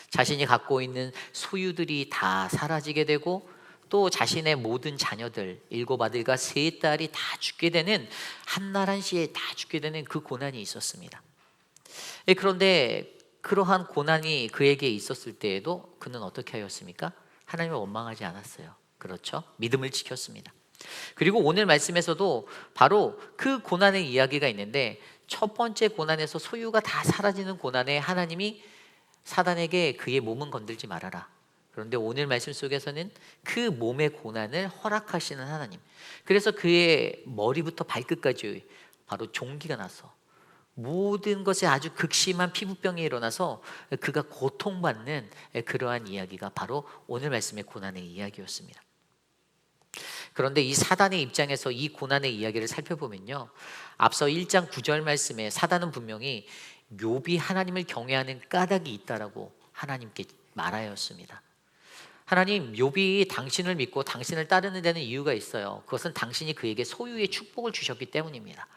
자신이 갖고 있는 소유들이 다 사라지게 되고, 또 자신의 모든 자녀들 7아들과 3딸이 다 죽게 되는, 한날 한시에 다 죽게 되는 그 고난이 있었습니다. 그런데 그러한 고난이 그에게 있었을 때에도 그는 어떻게 하였습니까? 하나님을 원망하지 않았어요. 그렇죠? 믿음을 지켰습니다. 그리고 오늘 말씀에서도 바로 그 고난의 이야기가 있는데, 첫 번째 고난에서 소유가 다 사라지는 고난에 하나님이 사단에게 그의 몸은 건들지 말아라. 그런데 오늘 말씀 속에서는 그 몸의 고난을 허락하시는 하나님. 그래서 그의 머리부터 발끝까지 바로 종기가 나서 모든 것에 아주 극심한 피부병이 일어나서 그가 고통받는 그러한 이야기가 바로 오늘 말씀의 고난의 이야기였습니다. 그런데 이 사단의 입장에서 이 고난의 이야기를 살펴보면요, 앞서 1장 9절 말씀에 사단은 분명히 욥이 하나님을 경외하는 까닭이 있다라고 하나님께 말하였습니다. 하나님, 욥이 당신을 믿고 당신을 따르는 데는 이유가 있어요. 그것은 당신이 그에게 소유의 축복을 주셨기 때문입니다.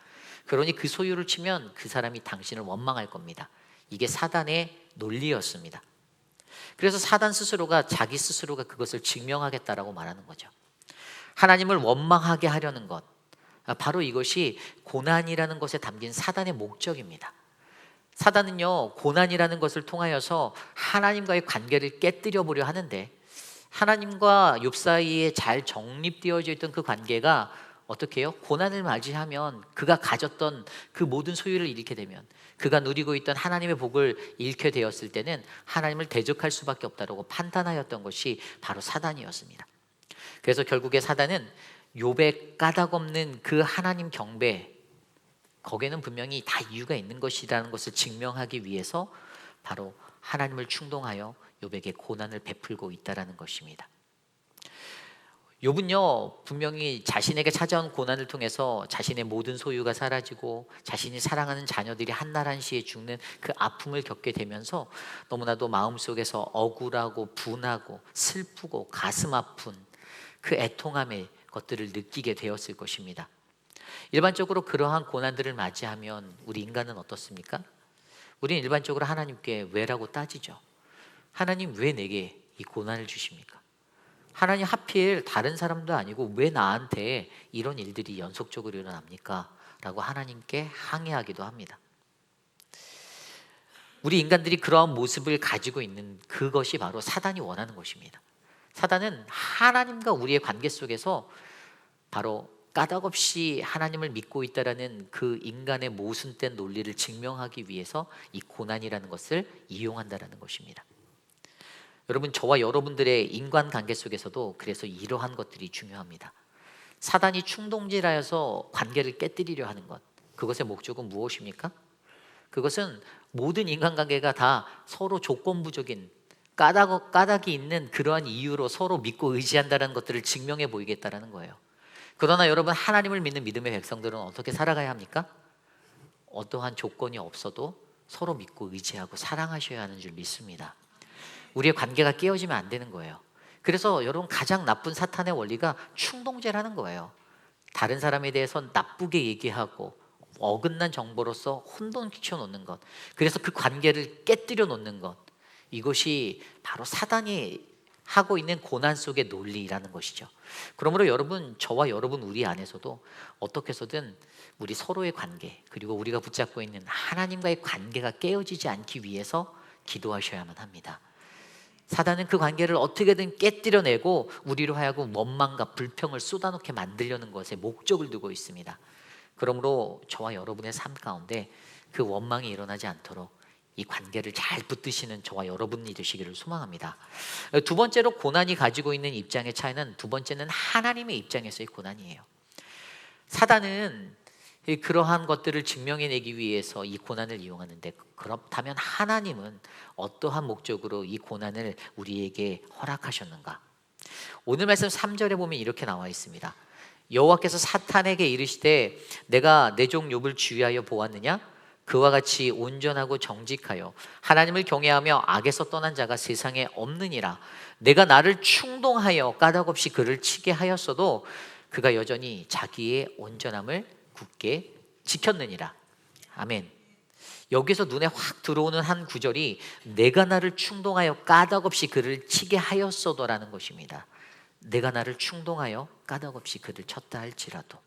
그러니 그 소유를 치면 그 사람이 당신을 원망할 겁니다. 이게 사단의 논리였습니다. 그래서 사단 스스로가 자기 스스로가 그것을 증명하겠다라고 말하는 거죠. 하나님을 원망하게 하려는 것, 바로 이것이 고난이라는 것에 담긴 사단의 목적입니다. 사단은요, 고난이라는 것을 통하여서 하나님과의 관계를 깨뜨려 보려 하는데, 하나님과 욥 사이에 잘 정립되어져 있던 그 관계가 어떻게 해요? 고난을 맞이하면 그가 가졌던 그 모든 소유를 잃게 되면, 그가 누리고 있던 하나님의 복을 잃게 되었을 때는 하나님을 대적할 수밖에 없다고 판단하였던 것이 바로 사단이었습니다. 그래서 결국에 사단은 욥의 까닭없는 그 하나님 경배, 거기에는 분명히 다 이유가 있는 것이라는 것을 증명하기 위해서 바로 하나님을 충동하여 욥에게 고난을 베풀고 있다라는 것입니다. 욥은요, 분명히 자신에게 찾아온 고난을 통해서 자신의 모든 소유가 사라지고 자신이 사랑하는 자녀들이 한날 한시에 죽는 그 아픔을 겪게 되면서 너무나도 마음속에서 억울하고 분하고 슬프고 가슴 아픈 그 애통함의 것들을 느끼게 되었을 것입니다. 일반적으로 그러한 고난들을 맞이하면 우리 인간은 어떻습니까? 우리는 일반적으로 하나님께 왜라고 따지죠. 하나님, 왜 내게 이 고난을 주십니까? 하나님, 하필 다른 사람도 아니고 왜 나한테 이런 일들이 연속적으로 일어납니까? 라고 하나님께 항의하기도 합니다. 우리 인간들이 그러한 모습을 가지고 있는 그것이 바로 사단이 원하는 것입니다. 사단은 하나님과 우리의 관계 속에서 바로 까닭없이 하나님을 믿고 있다라는 그 인간의 모순된 논리를 증명하기 위해서 이 고난이라는 것을 이용한다라는 것입니다. 여러분, 저와 여러분들의 인간관계 속에서도 그래서 이러한 것들이 중요합니다. 사단이 충동질하여서 관계를 깨뜨리려 하는 것, 그것의 목적은 무엇입니까? 그것은 모든 인간관계가 다 서로 조건부적인 까닭이 있는 그러한 이유로 서로 믿고 의지한다는 것들을 증명해 보이겠다는 거예요. 그러나 여러분, 하나님을 믿는 믿음의 백성들은 어떻게 살아가야 합니까? 어떠한 조건이 없어도 서로 믿고 의지하고 사랑하셔야 하는 줄 믿습니다. 우리의 관계가 깨어지면 안 되는 거예요. 그래서 여러분, 가장 나쁜 사탄의 원리가 충동질하는 거예요. 다른 사람에 대해서 나쁘게 얘기하고 어긋난 정보로서 혼돈시켜 놓는 것, 그래서 그 관계를 깨뜨려 놓는 것, 이것이 바로 사단이 하고 있는 고난 속의 논리라는 것이죠. 그러므로 여러분, 저와 여러분 우리 안에서도 어떻게 해서든 우리 서로의 관계, 그리고 우리가 붙잡고 있는 하나님과의 관계가 깨어지지 않기 위해서 기도하셔야만 합니다. 사단은 그 관계를 어떻게든 깨뜨려내고 우리로 하여금 원망과 불평을 쏟아놓게 만들려는 것에 목적을 두고 있습니다. 그러므로 저와 여러분의 삶 가운데 그 원망이 일어나지 않도록 이 관계를 잘 붙드시는 저와 여러분이 되시기를 소망합니다. 두 번째로, 고난이 가지고 있는 입장의 차이는, 두 번째는 하나님의 입장에서의 고난이에요. 사단은 그러한 것들을 증명해내기 위해서 이 고난을 이용하는데, 그렇다면 하나님은 어떠한 목적으로 이 고난을 우리에게 허락하셨는가? 오늘 말씀 3절에 보면 이렇게 나와 있습니다. 여호와께서 사탄에게 이르시되 내가 내 종 욥을 주의하여 보았느냐? 그와 같이 온전하고 정직하여 하나님을 경외하며 악에서 떠난 자가 세상에 없느니라. 내가 나를 충동하여 까닭없이 그를 치게 하였어도 그가 여전히 자기의 온전함을 굳게 지켰느니라. 아멘. 여기서 눈에 확 들어오는 한 구절이 내가 나를 충동하여 까닭없이 그를 치게 하였어도라는 것입니다. 내가 나를 충동하여 까닭없이 그를 쳤다 할지라도.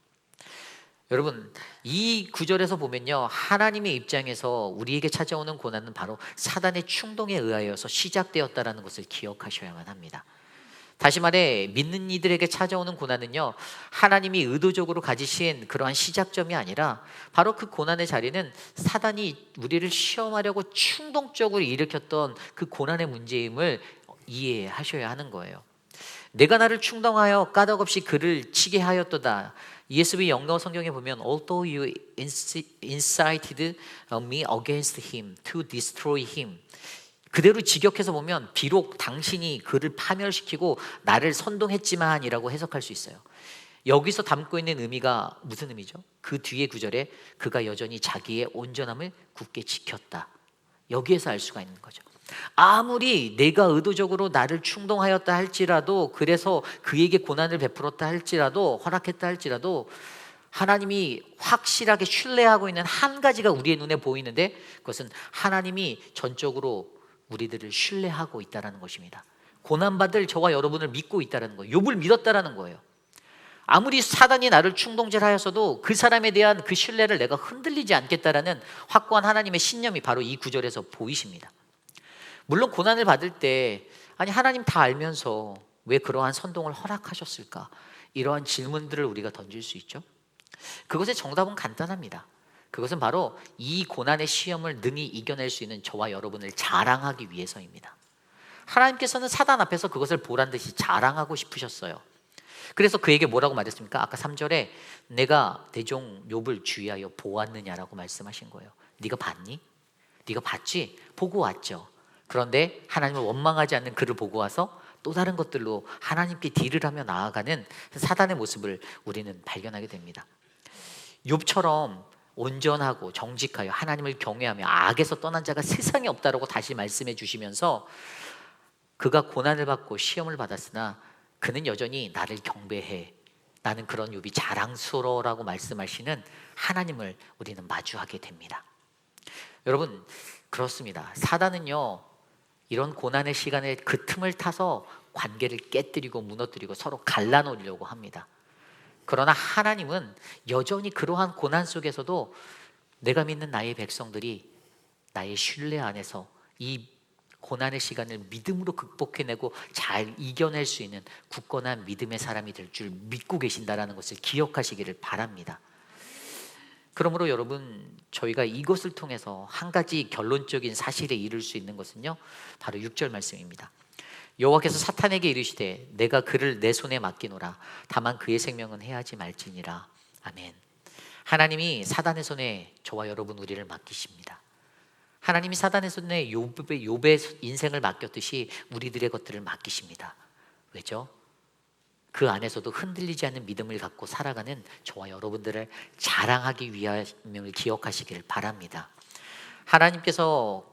여러분, 이 구절에서 보면요, 하나님의 입장에서 우리에게 찾아오는 고난은 바로 사단의 충동에 의하여서 시작되었다는 것을 기억하셔야만 합니다. 다시 말해, 믿는 이들에게 찾아오는 고난은요, 하나님이 의도적으로 가지신 그러한 시작점이 아니라 바로 그 고난의 자리는 사단이 우리를 시험하려고 충동적으로 일으켰던 그 고난의 문제임을 이해하셔야 하는 거예요. 내가 나를 충동하여 까닭없이 그를 치게 하였도다. ESV 영어 성경에 보면 Although you incited me against him to destroy him, 그대로 직역해서 보면 비록 당신이 그를 파멸시키고 나를 선동했지만이라고 해석할 수 있어요. 여기서 담고 있는 의미가 무슨 의미죠? 그 뒤에 구절에 그가 여전히 자기의 온전함을 굳게 지켰다, 여기에서 알 수가 있는 거죠. 아무리 내가 의도적으로 나를 충동하였다 할지라도, 그래서 그에게 고난을 베풀었다 할지라도, 허락했다 할지라도, 하나님이 확실하게 신뢰하고 있는 한 가지가 우리의 눈에 보이는데, 그것은 하나님이 전적으로 우리들을 신뢰하고 있다는 것입니다. 고난받을 저와 여러분을 믿고 있다는 거예요. 욥을 믿었다는 거예요. 아무리 사단이 나를 충동질하였어도 그 사람에 대한 그 신뢰를 내가 흔들리지 않겠다라는 확고한 하나님의 신념이 바로 이 구절에서 보이십니다. 물론 고난을 받을 때 아니 하나님 다 알면서 왜 그러한 선동을 허락하셨을까? 이러한 질문들을 우리가 던질 수 있죠. 그것의 정답은 간단합니다. 그것은 바로 이 고난의 시험을 능히 이겨낼 수 있는 저와 여러분을 자랑하기 위해서입니다. 하나님께서는 사단 앞에서 그것을 보란 듯이 자랑하고 싶으셨어요. 그래서 그에게 뭐라고 말했습니까? 아까 3절에 내가 내 종 욥을 주의하여 보았느냐라고 말씀하신 거예요. 네가 봤니? 네가 봤지? 보고 왔죠. 그런데 하나님을 원망하지 않는 그를 보고 와서 또 다른 것들로 하나님께 딜을 하며 나아가는 사단의 모습을 우리는 발견하게 됩니다. 욥처럼 온전하고 정직하여 하나님을 경외하며 악에서 떠난 자가 세상에 없다라고 다시 말씀해 주시면서 그가 고난을 받고 시험을 받았으나 그는 여전히 나를 경배해, 나는 그런 욥이 자랑스러워라고 말씀하시는 하나님을 우리는 마주하게 됩니다. 여러분, 그렇습니다. 사단은요, 이런 고난의 시간에 그 틈을 타서 관계를 깨뜨리고 무너뜨리고 서로 갈라놓으려고 합니다. 그러나 하나님은 여전히 그러한 고난 속에서도 내가 믿는 나의 백성들이 나의 신뢰 안에서 이 고난의 시간을 믿음으로 극복해내고 잘 이겨낼 수 있는 굳건한 믿음의 사람이 될 줄 믿고 계신다는 것을 기억하시기를 바랍니다. 그러므로 여러분, 저희가 이것을 통해서 한 가지 결론적인 사실에 이를 수 있는 것은요, 바로 6절 말씀입니다. 여호와께서 사탄에게 이르시되 내가 그를 내 손에 맡기노라. 다만 그의 생명은 해하지 말지니라. 아멘. 하나님이 사단의 손에 저와 여러분 우리를 맡기십니다. 하나님이 사단의 손에 욥의 인생을 맡겼듯이 우리들의 것들을 맡기십니다. 왜죠? 그 안에서도 흔들리지 않는 믿음을 갖고 살아가는 저와 여러분들을 자랑하기 위함을 기억하시길 바랍니다. 하나님께서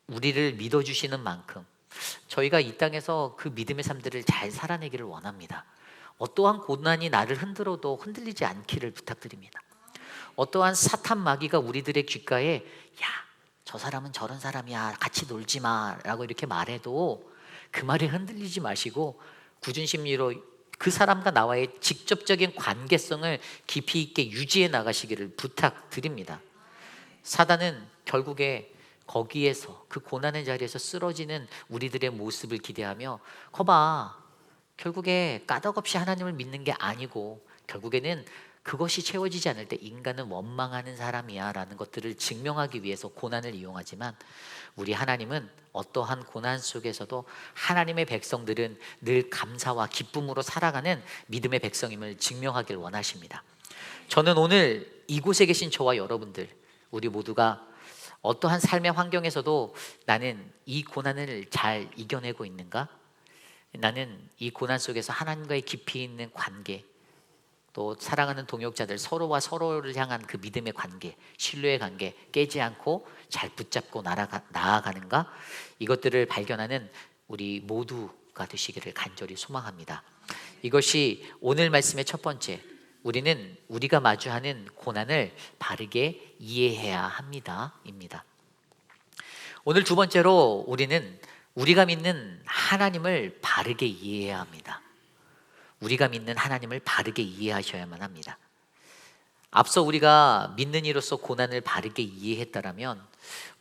우리를 믿어주시는 만큼 저희가 이 땅에서 그 믿음의 삶들을 잘 살아내기를 원합니다. 어떠한 고난이 나를 흔들어도 흔들리지 않기를 부탁드립니다. 어떠한 사탄 마귀가 우리들의 귓가에 야, 저 사람은 저런 사람이야, 같이 놀지 마 라고 이렇게 말해도 그 말에 흔들리지 마시고 굳은 심리로 그 사람과 나와의 직접적인 관계성을 깊이 있게 유지해 나가시기를 부탁드립니다. 사단은 결국에 거기에서 그 고난의 자리에서 쓰러지는 우리들의 모습을 기대하며 거봐, 결국에 까닭없이 하나님을 믿는 게 아니고 결국에는 그것이 채워지지 않을 때 인간은 원망하는 사람이야 라는 것들을 증명하기 위해서 고난을 이용하지만 우리 하나님은 어떠한 고난 속에서도 하나님의 백성들은 늘 감사와 기쁨으로 살아가는 믿음의 백성임을 증명하길 원하십니다. 저는 오늘 이곳에 계신 저와 여러분들, 우리 모두가 어떠한 삶의 환경에서도 나는 이 고난을 잘 이겨내고 있는가? 나는 이 고난 속에서 하나님과의 깊이 있는 관계, 또 사랑하는 동역자들 서로와 서로를 향한 그 믿음의 관계, 신뢰의 관계 깨지 않고 잘 붙잡고 나아가는가? 이것들을 발견하는 우리 모두가 되시기를 간절히 소망합니다. 이것이 오늘 말씀의 첫 번째, 우리는 우리가 마주하는 고난을 바르게 이해해야 합니다 입니다. 오늘 두 번째로 우리는 우리가 믿는 하나님을 바르게 이해해야 합니다. 우리가 믿는 하나님을 바르게 이해하셔야만 합니다. 앞서 우리가 믿는 이로서 고난을 바르게 이해했다라면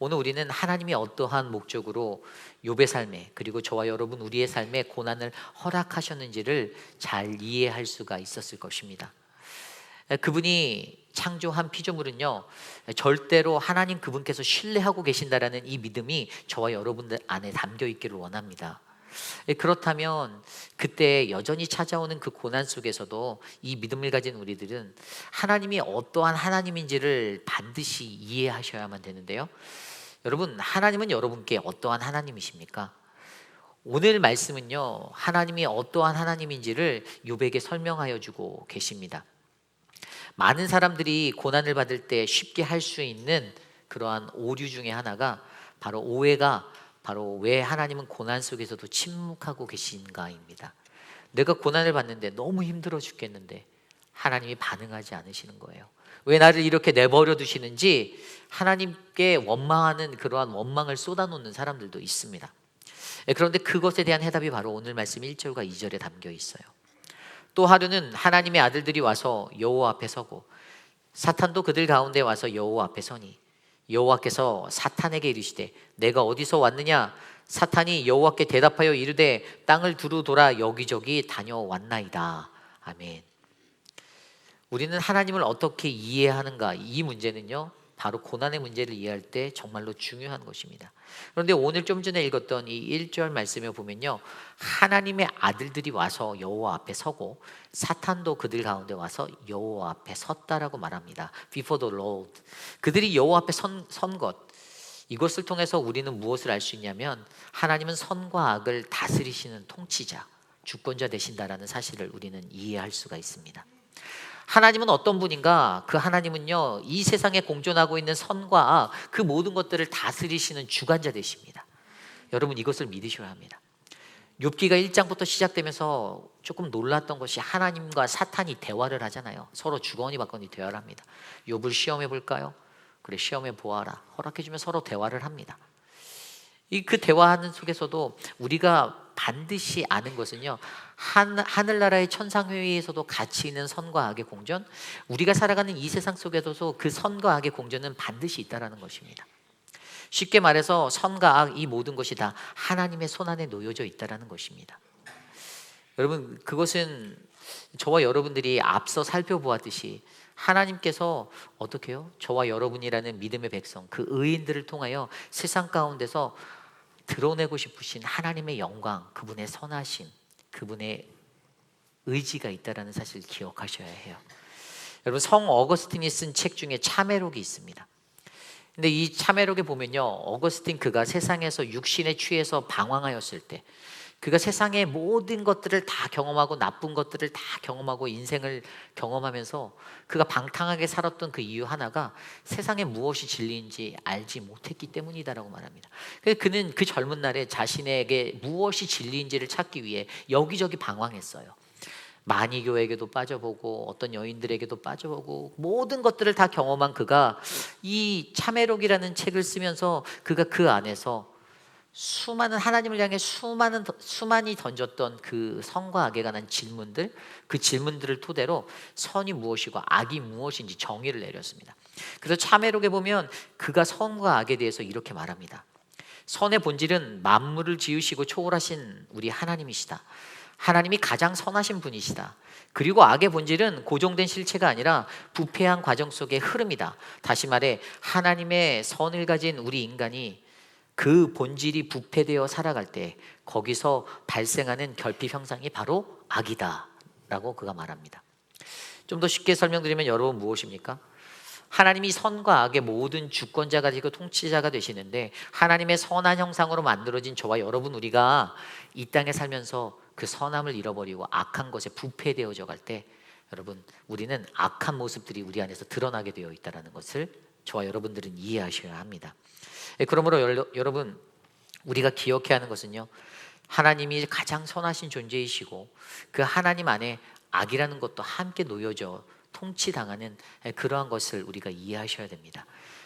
오늘 우리는 하나님이 어떠한 목적으로 욥의 삶에, 그리고 저와 여러분 우리의 삶에 고난을 허락하셨는지를 잘 이해할 수가 있었을 것입니다. 그분이 창조한 피조물은요, 절대로 하나님 그분께서 신뢰하고 계신다라는 이 믿음이 저와 여러분들 안에 담겨 있기를 원합니다. 그렇다면 그때 여전히 찾아오는 그 고난 속에서도 이 믿음을 가진 우리들은 하나님이 어떠한 하나님인지를 반드시 이해하셔야만 되는데요. 여러분, 하나님은 여러분께 어떠한 하나님이십니까? 오늘 말씀은요, 하나님이 어떠한 하나님인지를 욥에게 설명하여 주고 계십니다. 많은 사람들이 고난을 받을 때 쉽게 할 수 있는 그러한 오류 중에 하나가 바로 오해가 바로 왜 하나님은 고난 속에서도 침묵하고 계신가입니다. 내가 고난을 받는데 너무 힘들어 죽겠는데 하나님이 반응하지 않으시는 거예요. 왜 나를 이렇게 내버려 두시는지 하나님께 원망하는 그러한 원망을 쏟아놓는 사람들도 있습니다. 그런데 그것에 대한 해답이 바로 오늘 말씀 1절과 2절에 담겨 있어요. 또 하루는 하나님의 아들들이 와서 여호와 앞에 서고 사탄도 그들 가운데 와서 여호와 앞에 서니 여호와께서 사탄에게 이르시되 내가 어디서 왔느냐? 사탄이 여호와께 대답하여 이르되 땅을 두루 돌아 여기저기 다녀왔나이다. 아멘. 우리는 하나님을 어떻게 이해하는가? 이 문제는요, 바로 고난의 문제를 이해할 때 정말로 중요한 것입니다. 그런데 오늘 좀 전에 읽었던 이 1절 말씀에 보면요, 하나님의 아들들이 와서 여호와 앞에 서고 사탄도 그들 가운데 와서 여호와 앞에 섰다라고 말합니다. Before the Lord. 그들이 여호와 앞에 선 것, 이것을 통해서 우리는 무엇을 알 수 있냐면 하나님은 선과 악을 다스리시는 통치자, 주권자 되신다라는 사실을 우리는 이해할 수가 있습니다. 하나님은 어떤 분인가? 그 하나님은요, 이 세상에 공존하고 있는 선과 악, 그 모든 것들을 다스리시는 주관자 되십니다. 여러분, 이것을 믿으셔야 합니다. 욥기가 1장부터 시작되면서 조금 놀랐던 것이 하나님과 사탄이 대화를 하잖아요. 서로 주거니 받거니 대화를 합니다. 욥을 시험해 볼까요? 그래, 시험해 보아라. 허락해 주면 서로 대화를 합니다. 그 대화하는 속에서도 우리가 반드시 아는 것은요, 하늘나라의 천상회의에서도 같이 있는 선과 악의 공전, 우리가 살아가는 이 세상 속에서도 그 선과 악의 공전은 반드시 있다는 것입니다. 쉽게 말해서 선과 악, 이 모든 것이 다 하나님의 손안에 놓여져 있다는 것입니다. 여러분, 그것은 저와 여러분들이 앞서 살펴보았듯이 하나님께서 어떻게 해요? 저와 여러분이라는 믿음의 백성, 그 의인들을 통하여 세상 가운데서 드러내고 싶으신 하나님의 영광, 그분의 선하심, 그분의 의지가 있다는 사실을 기억하셔야 해요. 여러분, 성 어거스틴이 쓴 책 중에 참회록이 있습니다. 근데 이 참회록에 보면요, 어거스틴 그가 세상에서 육신에 취해서 방황하였을 때, 그가 세상의 모든 것들을 다 경험하고 나쁜 것들을 다 경험하고 인생을 경험하면서 그가 방탕하게 살았던 그 이유 하나가 세상에 무엇이 진리인지 알지 못했기 때문이다라고 말합니다. 그래서 그는 그 젊은 날에 자신에게 무엇이 진리인지를 찾기 위해 여기저기 방황했어요. 마니교에게도 빠져보고 어떤 여인들에게도 빠져보고 모든 것들을 다 경험한 그가 이 참회록이라는 책을 쓰면서 그가 그 안에서 수많은 하나님을 향해 수많이 던졌던 그 선과 악에 관한 질문들, 그 질문들을 토대로 선이 무엇이고 악이 무엇인지 정의를 내렸습니다. 그래서 참회록에 보면 그가 선과 악에 대해서 이렇게 말합니다. 선의 본질은 만물을 지으시고 초월하신 우리 하나님이시다. 하나님이 가장 선하신 분이시다. 그리고 악의 본질은 고정된 실체가 아니라 부패한 과정 속의 흐름이다. 다시 말해 하나님의 선을 가진 우리 인간이 그 본질이 부패되어 살아갈 때 거기서 발생하는 결핍 형상이 바로 악이다 라고 그가 말합니다. 좀 더 쉽게 설명드리면 여러분 무엇입니까? 하나님이 선과 악의 모든 주권자가 되고 통치자가 되시는데 하나님의 선한 형상으로 만들어진 저와 여러분, 우리가 이 땅에 살면서 그 선함을 잃어버리고 악한 것에 부패되어져 갈 때 여러분, 우리는 악한 모습들이 우리 안에서 드러나게 되어 있다는 것을 저와 여러분들은 이해하셔야 합니다. 그러므로 여러분, 우리가 기억해야 하는 것은요, 하나님이 가장 선하신 존재이시고 그 하나님 안에 악이라는 것도 함께 놓여져 통치당하는 그러한 것을 우리가 이해하셔야 됩니다.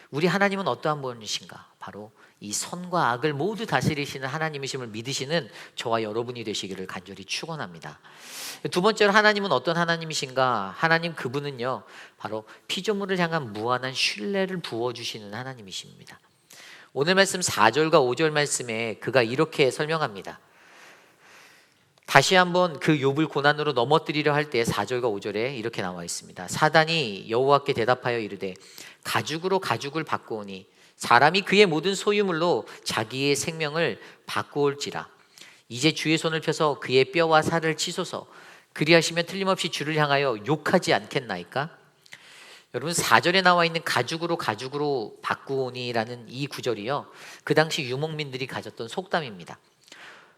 우리 하나님은 어떠한 분이신가? 바로 이 선과 악을 모두 다스리시는 하나님이심을 믿으시는 저와 여러분이 되시기를 간절히 축원합니다. 두 번째로 하나님은 어떤 하나님이신가? 하나님 그분은요, 바로 피조물을 향한 무한한 신뢰를 부어주시는 하나님이십니다. 오늘 말씀 4절과 5절 말씀에 그가 이렇게 설명합니다. 다시 한번 그 욥을 고난으로 넘어뜨리려 할 때 4절과 5절에 이렇게 나와 있습니다. 사단이 여호와께 대답하여 이르되 가죽으로 가죽을 바꾸오니 사람이 그의 모든 소유물로 자기의 생명을 바꾸올지라. 이제 주의 손을 펴서 그의 뼈와 살을 치소서. 그리하시면 틀림없이 주를 향하여 욕하지 않겠나이까? 여러분, 4절에 나와 있는 가죽으로 바꾸오니라는 이 구절이요, 그 당시 유목민들이 가졌던 속담입니다.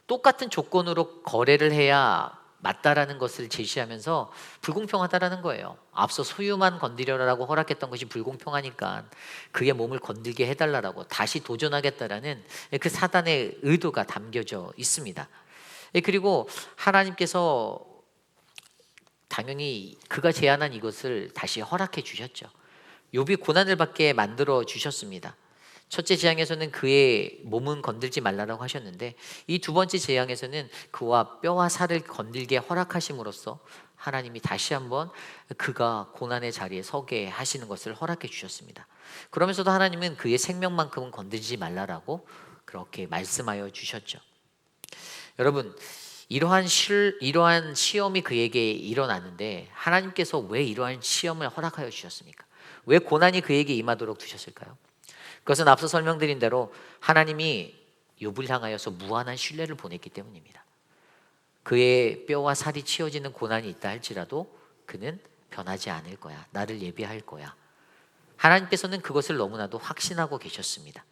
똑같은 조건으로 거래를 해야 맞다라는 것을 제시하면서 불공평하다라는 거예요. 앞서 소유만 건드려라라고 허락했던 것이 불공평하니까 그의 몸을 건들게 해달라고 다시 도전하겠다라는 그 사단의 의도가 담겨져 있습니다. 그리고 하나님께서 당연히 그가 제안한 이것을 다시 허락해 주셨죠. 욥이 고난을 받게 만들어 주셨습니다. 첫째 재앙에서는 그의 몸은 건들지 말라고 하셨는데 이 두 번째 재앙에서는 그와 뼈와 살을 건들게 허락하심으로써 하나님이 다시 한번 그가 고난의 자리에 서게 하시는 것을 허락해 주셨습니다. 그러면서도 하나님은 그의 생명만큼은 건들지 말라라고 그렇게 말씀하여 주셨죠. 여러분, 이러한 시험이 그에게 일어나는데 하나님께서 왜 이러한 시험을 허락하여 주셨습니까? 왜 고난이 그에게 임하도록 두셨을까요? 그것은 앞서 설명드린 대로 하나님이 욥을 향하여서 무한한 신뢰를 보냈기 때문입니다. 그의 뼈와 살이 치어지는 고난이 있다 할지라도 그는 변하지 않을 거야. 나를 예비할 거야. 하나님께서는 그것을 너무나도 확신하고 계셨습니다.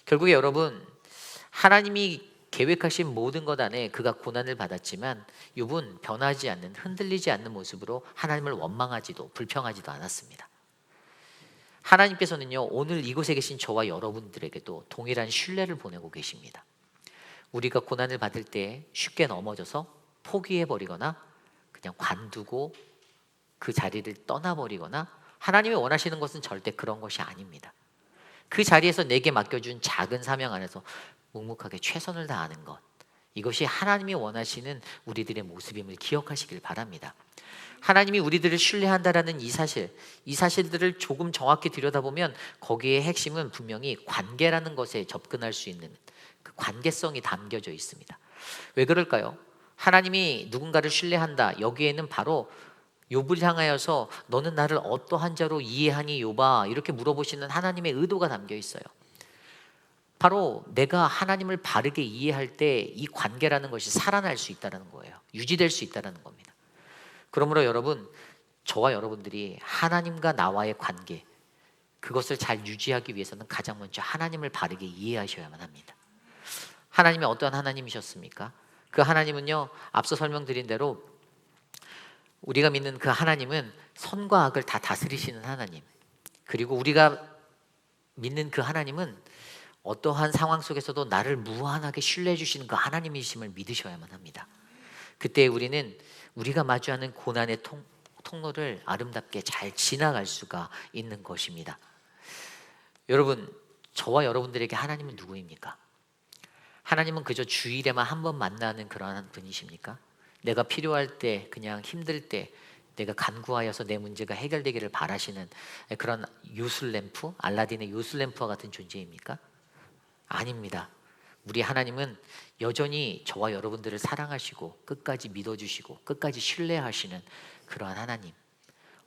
결국에 여러분, 하나님이 계획하신 모든 것 안에 그가 고난을 받았지만 욥은 변하지 않는, 흔들리지 않는 모습으로 하나님을 원망하지도 불평하지도 않았습니다. 하나님께서는요, 오늘 이곳에 계신 저와 여러분들에게도 동일한 신뢰를 보내고 계십니다. 우리가 고난을 받을 때 쉽게 넘어져서 포기해버리거나 그냥 관두고 그 자리를 떠나버리거나, 하나님이 원하시는 것은 절대 그런 것이 아닙니다. 그 자리에서 내게 맡겨준 작은 사명 안에서 묵묵하게 최선을 다하는 것, 이것이 하나님이 원하시는 우리들의 모습임을 기억하시길 바랍니다. 하나님이 우리들을 신뢰한다라는 이 사실들을 조금 정확히 들여다보면 거기에 핵심은 분명히 관계라는 것에 접근할 수 있는 그 관계성이 담겨져 있습니다. 왜 그럴까요? 하나님이 누군가를 신뢰한다, 여기에는 바로 욥을 향하여서 너는 나를 어떠한 자로 이해하니 욥아, 이렇게 물어보시는 하나님의 의도가 담겨 있어요. 바로 내가 하나님을 바르게 이해할 때 이 관계라는 것이 살아날 수 있다는 거예요. 유지될 수 있다는 겁니다. 그러므로 여러분, 저와 여러분들이 하나님과 나와의 관계, 그것을 잘 유지하기 위해서는 가장 먼저 하나님을 바르게 이해하셔야만 합니다. 하나님이 어떠한 하나님이셨습니까? 그 하나님은요, 앞서 설명드린 대로 우리가 믿는 그 하나님은 선과 악을 다 다스리시는 하나님, 그리고 우리가 믿는 그 하나님은 어떠한 상황 속에서도 나를 무한하게 신뢰해 주시는 그 하나님이심을 믿으셔야만 합니다. 그때 우리는 우리가 마주하는 고난의 통로를 아름답게 잘 지나갈 수가 있는 것입니다. 여러분, 저와 여러분들에게 하나님은 누구입니까? 하나님은 그저 주일에만 한 번 만나는 그러한 분이십니까? 내가 필요할 때, 그냥 힘들 때 내가 간구하여서 내 문제가 해결되기를 바라시는 그런 요술램프, 알라딘의 요술램프와 같은 존재입니까? 아닙니다. 우리 하나님은 여전히 저와 여러분들을 사랑하시고 끝까지 믿어주시고 끝까지 신뢰하시는 그러한 하나님,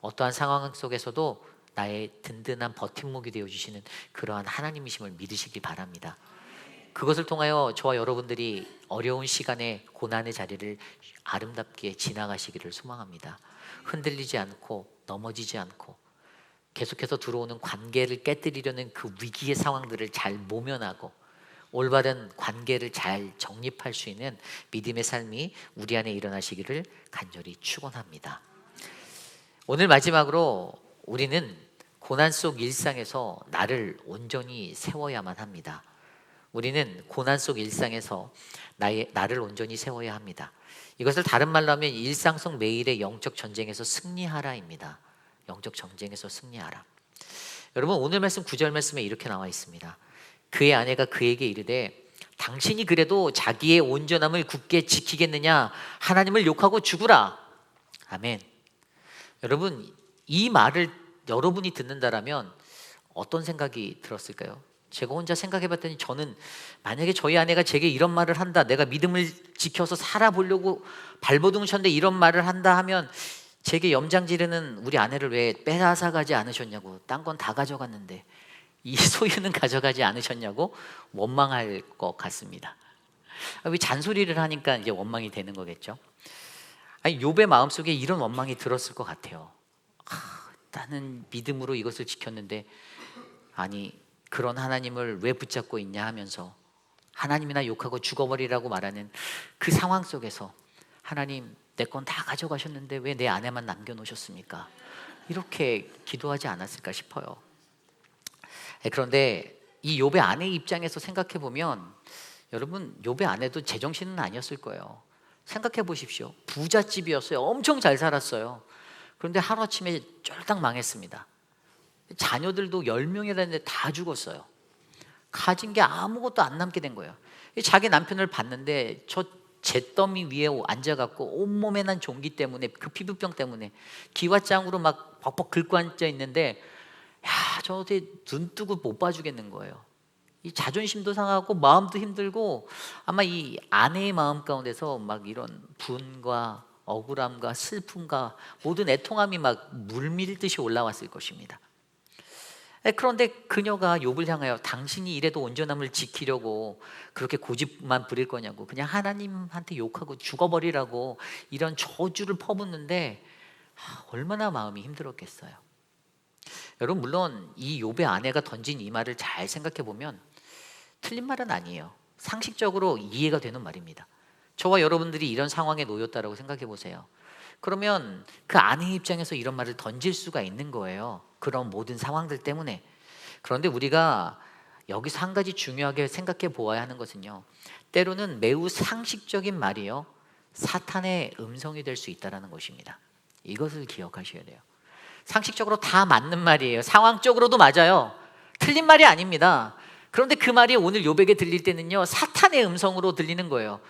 어떠한 상황 속에서도 나의 든든한 버팀목이 되어주시는 그러한 하나님이심을 믿으시기 바랍니다. 그것을 통하여 저와 여러분들이 어려운 시간에 고난의 자리를 아름답게 지나가시기를 소망합니다. 흔들리지 않고 넘어지지 않고 계속해서 들어오는 관계를 깨뜨리려는 그 위기의 상황들을 잘 모면하고 올바른 관계를 잘 정립할 수 있는 믿음의 삶이 우리 안에 일어나시기를 간절히 축원합니다. 오늘 마지막으로 우리는 고난 속 일상에서 나를 온전히 세워야만 합니다. 우리는 고난 속 일상에서 나를 온전히 세워야 합니다. 이것을 다른 말로 하면 일상 속 매일의 영적 전쟁에서 승리하라입니다. 영적 전쟁에서 승리하라. 여러분, 오늘 말씀 9절 말씀에 이렇게 나와 있습니다. 그의 아내가 그에게 이르되 당신이 그래도 자기의 온전함을 굳게 지키겠느냐? 하나님을 욕하고 죽으라. 아멘. 여러분, 이 말을 여러분이 듣는다라면 어떤 생각이 들었을까요? 제가 혼자 생각해봤더니 저는 만약에 저희 아내가 제게 이런 말을 한다, 내가 믿음을 지켜서 살아보려고 발버둥을 쳤는데 이런 말을 한다 하면 제게 염장 지르는 우리 아내를 왜 빼앗아가지 않으셨냐고, 딴 건 다 가져갔는데 이 소유는 가져가지 않으셨냐고 원망할 것 같습니다. 왜 잔소리를 하니까 이제 원망이 되는 거겠죠. 아니, 욥의 마음속에 이런 원망이 들었을 것 같아요. 나는 믿음으로 이것을 지켰는데, 아니 그런 하나님을 왜 붙잡고 있냐 하면서 하나님이나 욕하고 죽어버리라고 말하는 그 상황 속에서 하나님, 내 건 다 가져가셨는데 왜 내 아내만 남겨놓으셨습니까? 이렇게 기도하지 않았을까 싶어요. 그런데 이 욥의 아내 입장에서 생각해 보면 여러분, 욥의 아내도 제정신은 아니었을 거예요. 생각해 보십시오. 부잣집이었어요. 엄청 잘 살았어요. 그런데 하루아침에 쫄딱 망했습니다. 자녀들도 10명이나 되는데 다 죽었어요. 가진 게 아무것도 안 남게 된 거예요. 자기 남편을 봤는데 저 잿더미 위에 앉아갖고 온몸에 난 종기 때문에, 그 피부병 때문에 기와장으로 막 벅벅 긁고 앉아 있는데, 야, 저 어떻게 눈 뜨고 못 봐주겠는 거예요. 이 자존심도 상하고 마음도 힘들고 아마 이 아내의 마음 가운데서 막 이런 분과 억울함과 슬픔과 모든 애통함이 막 물밀듯이 올라왔을 것입니다. 그런데 그녀가 욥을 향하여 당신이 이래도 온전함을 지키려고 그렇게 고집만 부릴 거냐고, 그냥 하나님한테 욕하고 죽어버리라고 이런 저주를 퍼붓는데 얼마나 마음이 힘들었겠어요. 여러분, 물론 이 욥의 아내가 던진 이 말을 잘 생각해 보면 틀린 말은 아니에요. 상식적으로 이해가 되는 말입니다. 저와 여러분들이 이런 상황에 놓였다라고 생각해 보세요. 그러면 그 아내의 입장에서 이런 말을 던질 수가 있는 거예요. 그런 모든 상황들 때문에. 그런데 우리가 여기서 한 가지 중요하게 생각해 보아야 하는 것은요, 때로는 매우 상식적인 말이요, 사탄의 음성이 될 수 있다는 것입니다. 이것을 기억하셔야 돼요. 상식적으로 다 맞는 말이에요. 상황적으로도 맞아요. 틀린 말이 아닙니다. 그런데 그 말이 오늘 욥에게 들릴 때는요, 사탄의 음성으로 들리는 거예요.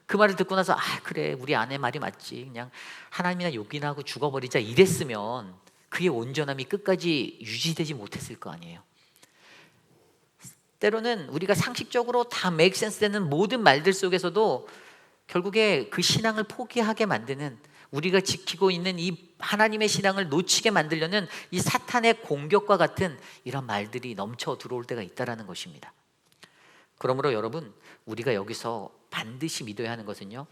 그 말을 듣고 나서 그래, 우리 아내 말이 맞지, 그냥 하나님이나 욕이나 하고 죽어버리자 이랬으면 그의 온전함이 끝까지 유지되지 못했을 거 아니에요. 때로는 우리가 상식적으로 다 make sense 되는 모든 말들 속에서도 결국에 그 신앙을 포기하게 만드는, 우리가 지키고 있는 이 하나님의 신앙을 놓치게 만들려는 이 사탄의 공격과 같은 이런 말들이 넘쳐 들어올 때가 있다는 것입니다. 그러므로 여러분, 우리가 여기서 반드시 믿어야 하는 것은요,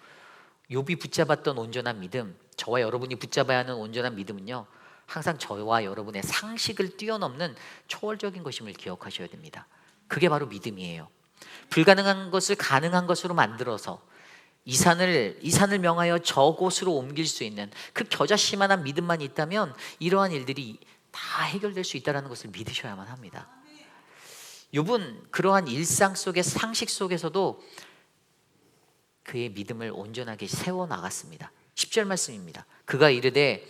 욥이 붙잡았던 온전한 믿음, 저와 여러분이 붙잡아야 하는 온전한 믿음은요, 항상 저와 여러분의 상식을 뛰어넘는 초월적인 것임을 기억하셔야 됩니다. 그게 바로 믿음이에요. 불가능한 것을 가능한 것으로 만들어서 이 산을 명하여 저곳으로 옮길 수 있는 그 겨자씨만한 믿음만 있다면 이러한 일들이 다 해결될 수 있다는 것을 믿으셔야만 합니다. 욥은 그러한 일상 속의 상식 속에서도 그의 믿음을 온전하게 세워나갔습니다. 10절 말씀입니다. 그가 이르되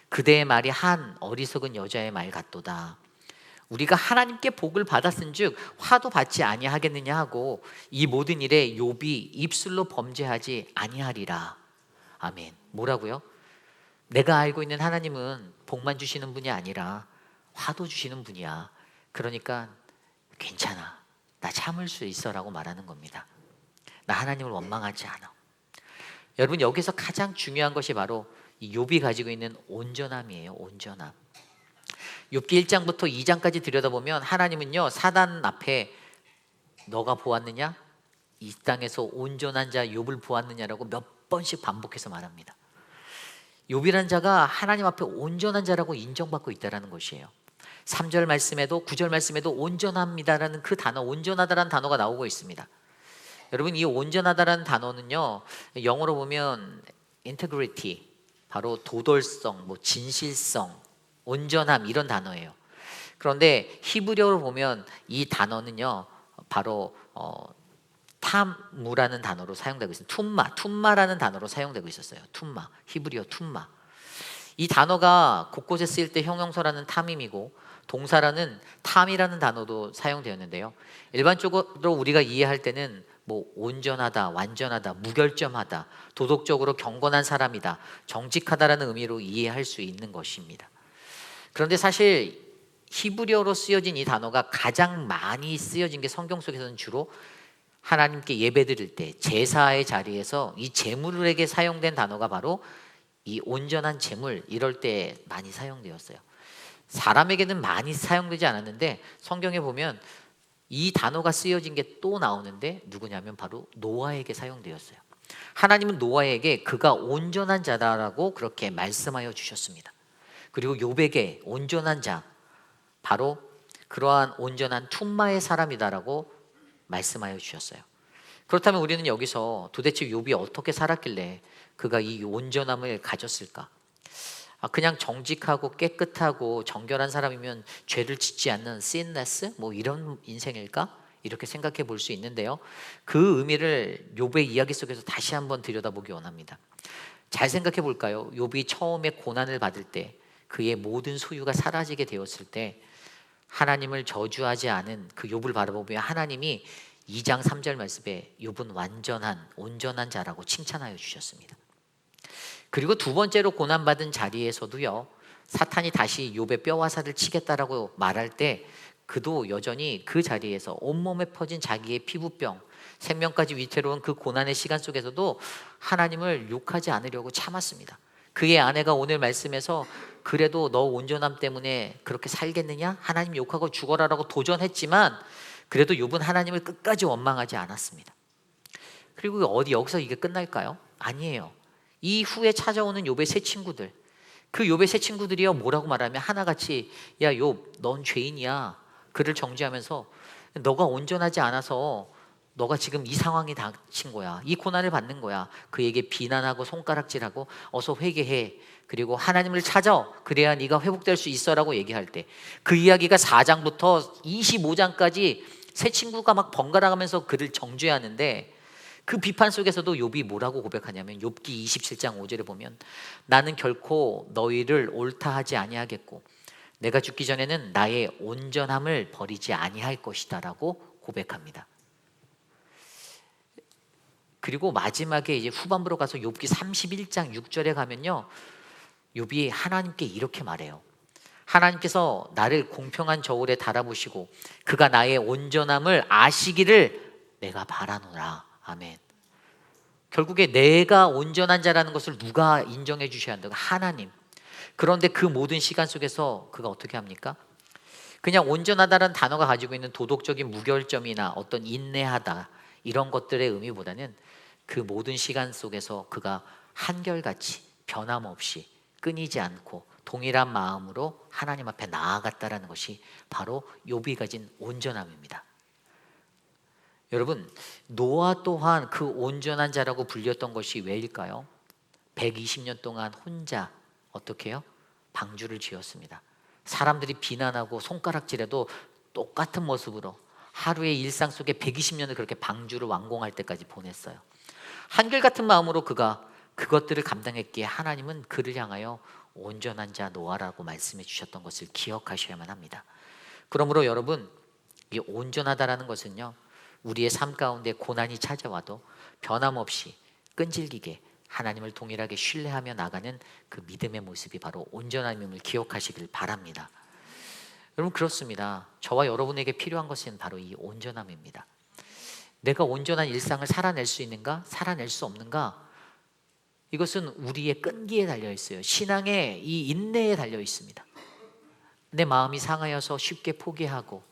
그대의 말이 한 어리석은 여자의 말 같도다. 우리가 하나님께 복을 받았은즉 화도 받지 아니하겠느냐 하고 이 모든 일에 욥이 입술로 범죄하지 아니하리라. 아멘. 뭐라고요? 내가 알고 있는 하나님은 복만 주시는 분이 아니라 화도 주시는 분이야. 그러니까 괜찮아, 나 참을 수 있어라고 말하는 겁니다. 나 하나님을 원망하지 않아. 여러분, 여기서 가장 중요한 것이 바로 이 욥이 가지고 있는 온전함이에요. 온전함. 욥기 1장부터 2장까지 들여다보면 하나님은요, 사단 앞에 너가 보았느냐? 이 땅에서 온전한 자 욥을 보았느냐라고 몇 번씩 반복해서 말합니다. 욥이란 자가 하나님 앞에 온전한 자라고 인정받고 있다는 것이에요. 3절 말씀에도 9절 말씀에도 온전합니다라는 그 단어, 온전하다라는 단어가 나오고 있습니다. 여러분, 이 온전하다라는 단어는요, 영어로 보면 integrity, 바로 도덕성, 진실성, 온전함, 이런 단어예요. 그런데 히브리어로 보면 이 단어는요, 바로 탐무라는 단어로 사용되고 있어요. 툼마라는 단어로 사용되고 있었어요. 툼마, 히브리어 툼마. 이 단어가 곳곳에 쓰일 때 형용사라는 탐임이고 동사라는 탐이라는 단어도 사용되었는데요, 일반적으로 우리가 이해할 때는 온전하다, 완전하다, 무결점하다, 도덕적으로 경건한 사람이다, 정직하다라는 의미로 이해할 수 있는 것입니다. 그런데 사실 히브리어로 쓰여진 이 단어가 가장 많이 쓰여진 게 성경 속에서는 주로 하나님께 예배드릴 때 제사의 자리에서 이 제물에게 사용된 단어가 바로 이 온전한 제물, 이럴 때 많이 사용되었어요. 사람에게는 많이 사용되지 않았는데 성경에 보면 이 단어가 쓰여진 게 또 나오는데 누구냐면 바로 노아에게 사용되었어요. 하나님은 노아에게 그가 온전한 자다라고 그렇게 말씀하여 주셨습니다. 그리고 욥에게 온전한 자, 바로 그러한 온전한 툼마의 사람이다라고 말씀하여 주셨어요. 그렇다면 우리는 여기서 도대체 욥이 어떻게 살았길래 그가 이 온전함을 가졌을까? 그냥 정직하고 깨끗하고 정결한 사람이면 죄를 짓지 않는 sinless, 이런 인생일까? 이렇게 생각해 볼 수 있는데요, 그 의미를 욥의 이야기 속에서 다시 한번 들여다보기 원합니다. 잘 생각해 볼까요? 욥이 처음에 고난을 받을 때, 그의 모든 소유가 사라지게 되었을 때 하나님을 저주하지 않은 그 욥을 바라보며 하나님이 2장 3절 말씀에 욥은 완전한 온전한 자라고 칭찬하여 주셨습니다. 그리고 두 번째로 고난받은 자리에서도요, 사탄이 다시 욥의 뼈와 살을 치겠다라고 말할 때 그도 여전히 그 자리에서 온몸에 퍼진 자기의 피부병, 생명까지 위태로운 그 고난의 시간 속에서도 하나님을 욕하지 않으려고 참았습니다. 그의 아내가 오늘 말씀에서 그래도 너 온전함 때문에 그렇게 살겠느냐? 하나님 욕하고 죽어라라고 도전했지만 그래도 욥은 하나님을 끝까지 원망하지 않았습니다. 그리고 여기서 이게 끝날까요? 아니에요. 이후에 찾아오는 욥의 새 친구들, 그 욥의 새 친구들이요 뭐라고 말하면 하나같이 야 욥 넌 죄인이야. 그를 정죄하면서 너가 온전하지 않아서 너가 지금 이 상황에 닥친 거야. 이 고난을 받는 거야. 그에게 비난하고 손가락질하고 어서 회개해. 그리고 하나님을 찾아. 그래야 네가 회복될 수 있어라고 얘기할 때 그 이야기가 4장부터 25장까지 새 친구가 막 번갈아 가면서 그를 정죄하는데 그 비판 속에서도 욥이 뭐라고 고백하냐면 욥기 27장 5절에 보면 나는 결코 너희를 옳다 하지 아니하겠고 내가 죽기 전에는 나의 온전함을 버리지 아니할 것이다 라고 고백합니다. 그리고 마지막에 이제 후반부로 가서 욥기 31장 6절에 가면요 욥이 하나님께 이렇게 말해요. 하나님께서 나를 공평한 저울에 달아보시고 그가 나의 온전함을 아시기를 내가 바라노라. 아멘. 결국에 내가 온전한 자라는 것을 누가 인정해 주셔야 한다고? 하나님. 그런데 그 모든 시간 속에서 그가 어떻게 합니까? 그냥 온전하다는 단어가 가지고 있는 도덕적인 무결점이나 어떤 인내하다 이런 것들의 의미보다는 그 모든 시간 속에서 그가 한결같이 변함없이 끊이지 않고 동일한 마음으로 하나님 앞에 나아갔다라는 것이 바로 욥이 가진 온전함입니다. 여러분, 노아 또한 그 온전한 자라고 불렸던 것이 왜일까요? 120년 동안 혼자 어떻게 해요? 방주를 지었습니다. 사람들이 비난하고 손가락질해도 똑같은 모습으로 하루의 일상 속에 120년을 그렇게 방주를 완공할 때까지 보냈어요. 한결같은 마음으로 그가 그것들을 감당했기에 하나님은 그를 향하여 온전한 자 노아라고 말씀해 주셨던 것을 기억하셔야만 합니다. 그러므로 여러분, 이 온전하다라는 것은요 우리의 삶 가운데 고난이 찾아와도 변함없이 끈질기게 하나님을 동일하게 신뢰하며 나가는 그 믿음의 모습이 바로 온전함임을 기억하시길 바랍니다. 여러분 그렇습니다. 저와 여러분에게 필요한 것은 바로 이 온전함입니다. 내가 온전한 일상을 살아낼 수 있는가? 살아낼 수 없는가? 이것은 우리의 끈기에 달려 있어요. 신앙의 이 인내에 달려 있습니다. 내 마음이 상하여서 쉽게 포기하고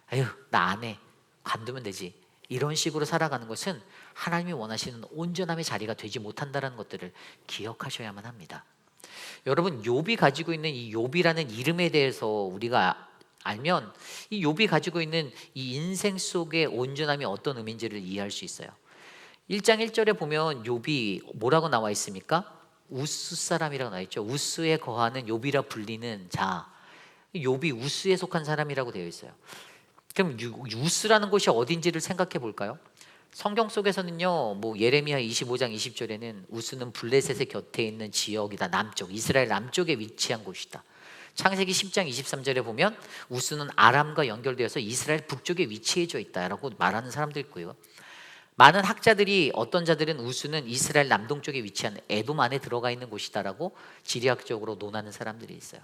아유 나 안 해. 관두면 되지. 이런 식으로 살아가는 것은 하나님이 원하시는 온전함의 자리가 되지 못한다는 것들을 기억하셔야만 합니다. 여러분 욥이 가지고 있는 이 욥이라는 이름에 대해서 우리가 알면 이 욥이 가지고 있는 이 인생 속의 온전함이 어떤 의미인지를 이해할 수 있어요. 1장 1절에 보면 욥이 뭐라고 나와 있습니까? 우스 사람이라고 나와 있죠. 우스에 거하는 욥이라 불리는 자. 욥이 우스에 속한 사람이라고 되어 있어요. 그럼 우스라는 곳이 어딘지를 생각해 볼까요? 성경 속에서는요, 뭐 예레미야 25장 20절에는 우스는 블레셋의 곁에 있는 지역이다. 남쪽, 이스라엘 남쪽에 위치한 곳이다. 창세기 10장 23절에 보면 우스는 아람과 연결되어서 이스라엘 북쪽에 위치해져 있다라고 말하는 사람도 있고요. 많은 학자들이 어떤 자들은 우스는 이스라엘 남동쪽에 위치한 에돔 안에 들어가 있는 곳이다라고 지리학적으로 논하는 사람들이 있어요.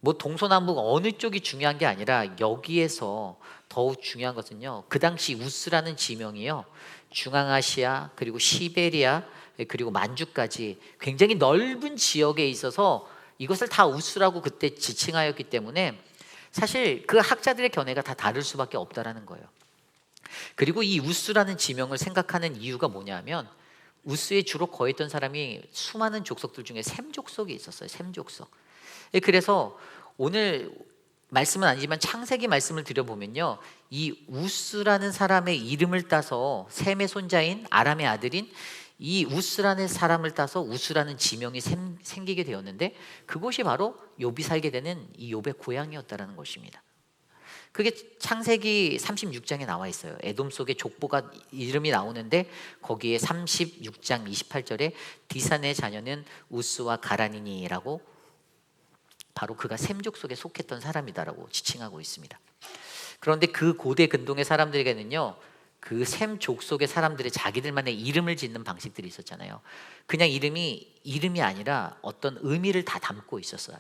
뭐 동서남북 어느 쪽이 중요한 게 아니라 여기에서 더욱 중요한 것은요, 그 당시 우스라는 지명이요 중앙아시아 그리고 시베리아 그리고 만주까지 굉장히 넓은 지역에 있어서 이것을 다 우스라고 그때 지칭하였기 때문에 사실 그 학자들의 견해가 다 다를 수밖에 없다라는 거예요. 그리고 이 우스라는 지명을 생각하는 이유가 뭐냐면 우스에 주로 거했던 사람이 수많은 족속들 중에 셈 족속이 있었어요. 셈 족속. 그래서 오늘 말씀은 아니지만 창세기 말씀을 드려보면요, 이 우스라는 사람의 이름을 따서 셈의 손자인 아람의 아들인 이 우스라는 사람을 따서 우스라는 지명이 생기게 되었는데 그곳이 바로 욥이 살게 되는 이 욥의 고향이었다라는 것입니다. 그게 창세기 36장에 나와 있어요. 에돔 속의 족보가 이름이 나오는데 거기에 36장 28절에 디산의 자녀는 우스와 가라니니라고 바로 그가 셈족 속에 속했던 사람이다라고 지칭하고 있습니다. 그런데 그 고대 근동의 사람들에게는요, 그 셈 족속의 사람들의 자기들만의 이름을 짓는 방식들이 있었잖아요. 그냥 이름이 아니라 어떤 의미를 다 담고 있었어요.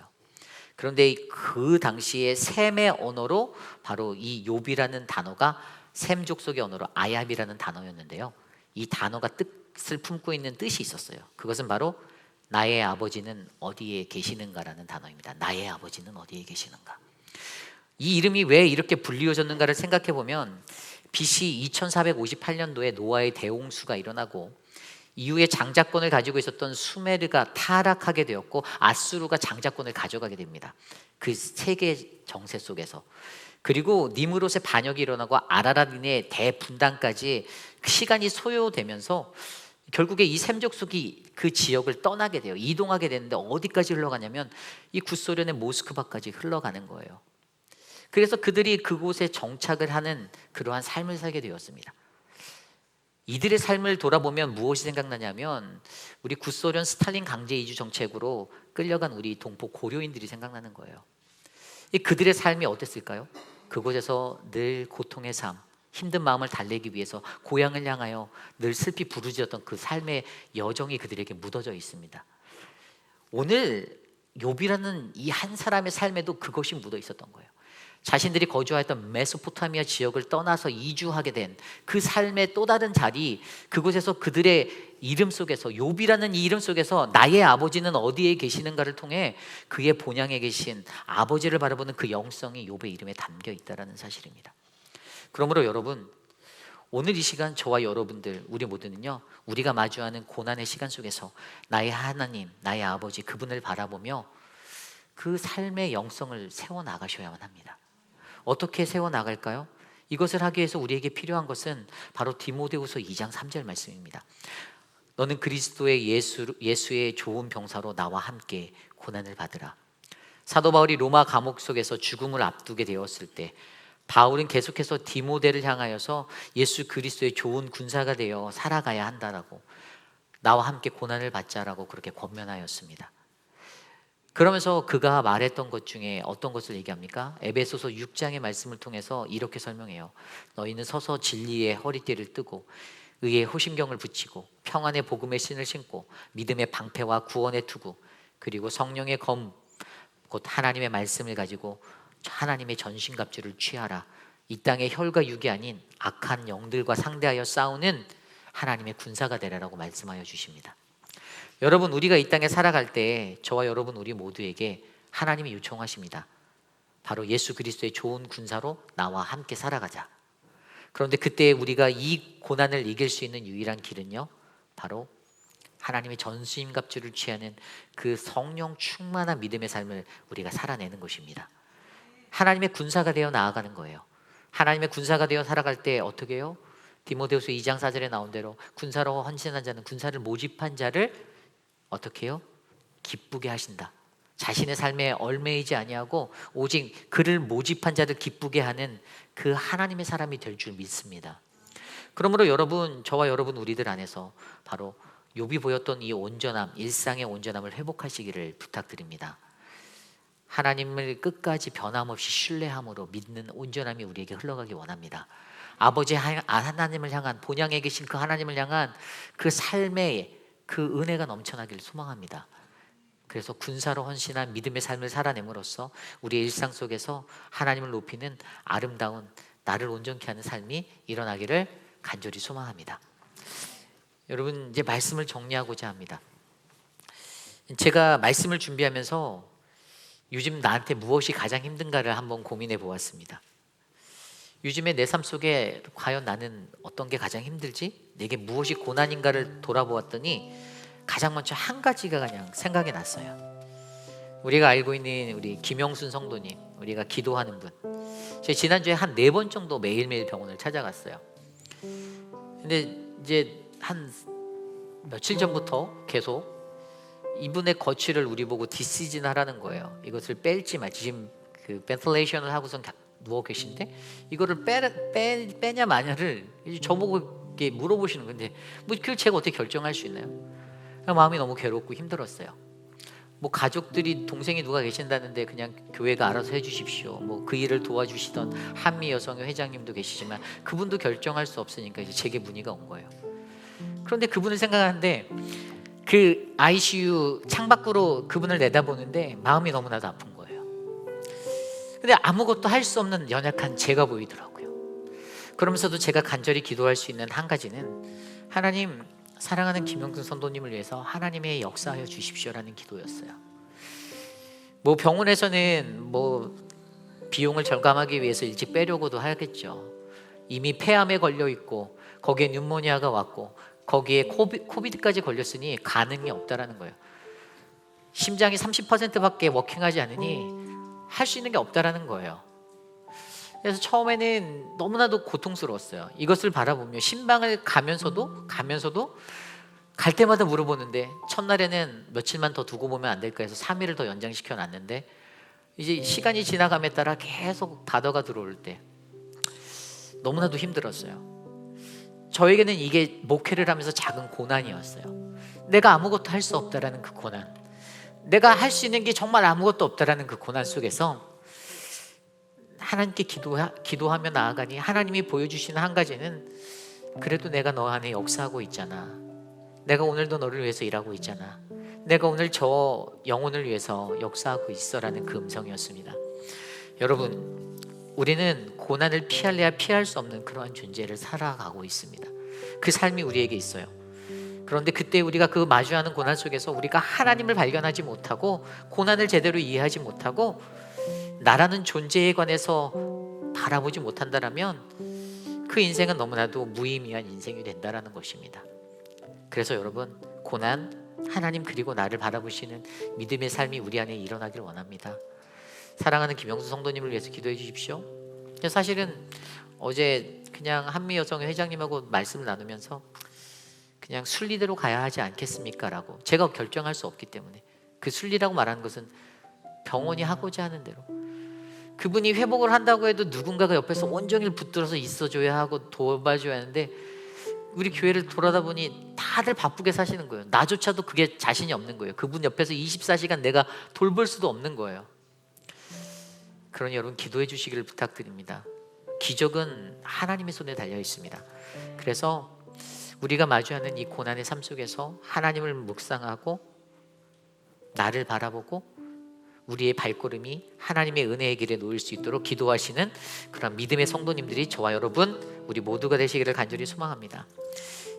그런데 그 당시에 셈의 언어로 바로 이 욥이라는 단어가 셈 족속의 언어로 아얍이라는 단어였는데요. 이 단어가 뜻을 품고 있는 뜻이 있었어요. 그것은 바로 나의 아버지는 어디에 계시는가라는 단어입니다. 나의 아버지는 어디에 계시는가. 이 이름이 왜 이렇게 불리워졌는가를 생각해 보면 BC 2458년도에 노아의 대홍수가 일어나고 이후에 장자권을 가지고 있었던 수메르가 타락하게 되었고 아수르가 장자권을 가져가게 됩니다. 그 세계 정세 속에서. 그리고 니므롯의 반역이 일어나고 아라랏인의 대분단까지 시간이 소요되면서 결국에 이 셈족속이 그 지역을 떠나게 돼요. 이동하게 되는데 어디까지 흘러가냐면 이 구소련의 모스크바까지 흘러가는 거예요. 그래서 그들이 그곳에 정착을 하는 그러한 삶을 살게 되었습니다. 이들의 삶을 돌아보면 무엇이 생각나냐면 우리 구소련 스탈린 강제 이주 정책으로 끌려간 우리 동포 고려인들이 생각나는 거예요. 그들의 삶이 어땠을까요? 그곳에서 늘 고통의 삶, 힘든 마음을 달래기 위해서 고향을 향하여 늘 슬피 부르짖었던 그 삶의 여정이 그들에게 묻어져 있습니다. 오늘 욥이라는 이 한 사람의 삶에도 그것이 묻어 있었던 거예요. 자신들이 거주하였던 메소포타미아 지역을 떠나서 이주하게 된 그 삶의 또 다른 자리, 그곳에서 그들의 이름 속에서, 욥이라는 이 이름 속에서 나의 아버지는 어디에 계시는가를 통해 그의 본향에 계신 아버지를 바라보는 그 영성이 욥의 이름에 담겨 있다는 사실입니다. 그러므로 여러분, 오늘 이 시간 저와 여러분들 우리 모두는요, 우리가 마주하는 고난의 시간 속에서 나의 하나님, 나의 아버지, 그분을 바라보며 그 삶의 영성을 세워나가셔야만 합니다. 어떻게 세워나갈까요? 이것을 하기 위해서 우리에게 필요한 것은 바로 디모데후서 2장 3절 말씀입니다. 너는 그리스도의 예수의 좋은 병사로 나와 함께 고난을 받으라. 사도 바울이 로마 감옥 속에서 죽음을 앞두게 되었을 때 바울은 계속해서 디모데를 향하여서 예수 그리스도의 좋은 군사가 되어 살아가야 한다라고, 나와 함께 고난을 받자라고 그렇게 권면하였습니다. 그러면서 그가 말했던 것 중에 어떤 것을 얘기합니까? 에베소서 6장의 말씀을 통해서 이렇게 설명해요. 너희는 서서 진리의 허리띠를 뜨고 의의 호심경을 붙이고 평안의 복음의 신을 신고 믿음의 방패와 구원의 투구, 그리고 성령의 검 곧 하나님의 말씀을 가지고 하나님의 전신갑주를 취하라. 이 땅의 혈과 육이 아닌 악한 영들과 상대하여 싸우는 하나님의 군사가 되라라고 말씀하여 주십니다. 여러분, 우리가 이 땅에 살아갈 때 저와 여러분 우리 모두에게 하나님이 요청하십니다. 바로 예수 그리스도의 좋은 군사로 나와 함께 살아가자. 그런데 그때 우리가 이 고난을 이길 수 있는 유일한 길은요, 바로 하나님의 전신갑주를 취하는 그 성령 충만한 믿음의 삶을 우리가 살아내는 것입니다. 하나님의 군사가 되어 나아가는 거예요. 하나님의 군사가 되어 살아갈 때 어떻게 해요? 디모데후서 2장 4절에 나온 대로 군사로 헌신한 자는 군사를 모집한 자를 어떻게 해요? 기쁘게 하신다. 자신의 삶에 얽매이지 아니하고 오직 그를 모집한 자들 기쁘게 하는 그 하나님의 사람이 될 줄 믿습니다. 그러므로 여러분, 저와 여러분 우리들 안에서 바로 욥이 보였던 이 온전함, 일상의 온전함을 회복하시기를 부탁드립니다. 하나님을 끝까지 변함없이 신뢰함으로 믿는 온전함이 우리에게 흘러가기 원합니다. 아버지 하나님을 향한, 본향에 계신 그 하나님을 향한 그 삶의 그 은혜가 넘쳐나기를 소망합니다. 그래서 군사로 헌신한 믿음의 삶을 살아냄으로써 우리의 일상 속에서 하나님을 높이는 아름다운, 나를 온전케 하는 삶이 일어나기를 간절히 소망합니다. 여러분, 이제 말씀을 정리하고자 합니다. 제가 말씀을 준비하면서 요즘 나한테 무엇이 가장 힘든가를 한번 고민해 보았습니다. 요즘에 내 삶 속에 과연 나는 어떤 게 가장 힘들지? 내게 무엇이 고난인가를 돌아보았더니 가장 먼저 한 가지가 그냥 생각이 났어요. 우리가 알고 있는 우리 김영순 성도님, 우리가 기도하는 분, 제가 지난주에 한 4번 정도 매일매일 병원을 찾아갔어요. 근데 이제 한 며칠 전부터 계속 이분의 거취를 우리 보고 디시즌 하라는 거예요. 이것을 뺄지 말지. 지금 그 벤틸레이션을 하고선 누워 계신데 이거를 빼냐 마냐를 저보고 이렇게 물어보시는 건데 뭐 그걸 제가 어떻게 결정할 수 있나요? 마음이 너무 괴롭고 힘들었어요. 뭐 가족들이, 동생이 누가 계신다는데 그냥 교회가 알아서 해주십시오. 뭐 그 일을 도와주시던 한미 여성회 회장님도 계시지만 그분도 결정할 수 없으니까 이제 제게 문의가 온 거예요. 그런데 그분을 생각하는데 그 ICU 창밖으로 그분을 내다보는데 마음이 너무나도 아픈 거예요. 근데 아무것도 할 수 없는 연약한 제가 보이더라고요. 그러면서도 제가 간절히 기도할 수 있는 한 가지는, 하나님, 사랑하는 김영준 선도님을 위해서 하나님의 역사하여 주십시오라는 기도였어요. 뭐 병원에서는 뭐 비용을 절감하기 위해서 일찍 빼려고도 하겠죠. 이미 폐암에 걸려 있고 거기에 뉴모니아가 왔고 거기에 코비드까지 걸렸으니 가능이 없다라는 거예요. 심장이 30%밖에 워킹하지 않으니 할 수 있는 게 없다라는 거예요. 그래서 처음에는 너무나도 고통스러웠어요. 이것을 바라보며 신방을 가면서도 갈 때마다 물어보는데, 첫날에는 며칠만 더 두고 보면 안 될까 해서 3일을 더 연장시켜 놨는데, 이제 시간이 지나감에 따라 계속 바더가 들어올 때 너무나도 힘들었어요. 저에게는 이게 목회를 하면서 작은 고난이었어요. 내가 아무것도 할 수 없다라는 그 고난, 내가 할 수 있는 게 정말 아무것도 없다라는 그 고난 속에서 하나님께 기도하며 나아가니 하나님이 보여주시는 한 가지는, 그래도 내가 너 안에 역사하고 있잖아. 내가 오늘도 너를 위해서 일하고 있잖아. 내가 오늘 저 영혼을 위해서 역사하고 있어라는 그 음성이었습니다. 여러분, 우리는 고난을 피할래야 피할 수 없는 그러한 존재를 살아가고 있습니다. 그 삶이 우리에게 있어요. 그런데 그때 우리가 그 마주하는 고난 속에서 우리가 하나님을 발견하지 못하고 고난을 제대로 이해하지 못하고 나라는 존재에 관해서 바라보지 못한다면 그 인생은 너무나도 무의미한 인생이 된다라는 것입니다. 그래서 여러분, 고난, 하나님 그리고 나를 바라보시는 믿음의 삶이 우리 안에 일어나길 원합니다. 사랑하는 김영수 성도님을 위해서 기도해 주십시오. 사실은 어제 그냥 한미여성회 회장님하고 말씀을 나누면서 그냥 순리대로 가야 하지 않겠습니까? 라고, 제가 결정할 수 없기 때문에, 그 순리라고 말하는 것은 병원이 하고자 하는 대로, 그분이 회복을 한다고 해도 누군가가 옆에서 온종일 붙들어서 있어줘야 하고 도와줘야 하는데, 우리 교회를 돌아다 보니 다들 바쁘게 사시는 거예요. 나조차도 그게 자신이 없는 거예요. 그분 옆에서 24시간 내가 돌볼 수도 없는 거예요. 그러니 여러분, 기도해 주시기를 부탁드립니다. 기적은 하나님의 손에 달려 있습니다. 그래서 우리가 마주하는 이 고난의 삶 속에서 하나님을 묵상하고 나를 바라보고 우리의 발걸음이 하나님의 은혜의 길에 놓일 수 있도록 기도하시는 그런 믿음의 성도님들이 저와 여러분, 우리 모두가 되시기를 간절히 소망합니다.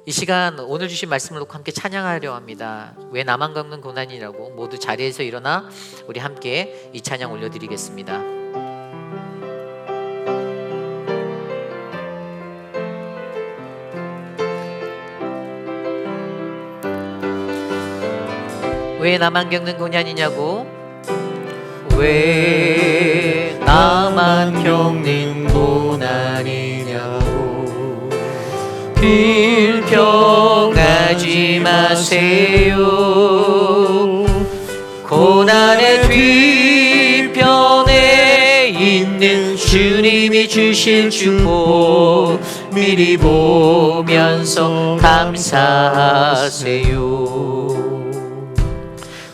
이 시간 오늘 주신 말씀을 놓고 함께 찬양하려 합니다. 왜 나만 겪는 고난이라고. 모두 자리에서 일어나 우리 함께 이 찬양 올려드리겠습니다. 왜 나만 겪는 고난이냐고. 왜 나만 겪는 고난이냐고. 불평하지 마세요. 고난의 뒤편에 있는 주님이 주실 축복 미리 보면서 감사하세요.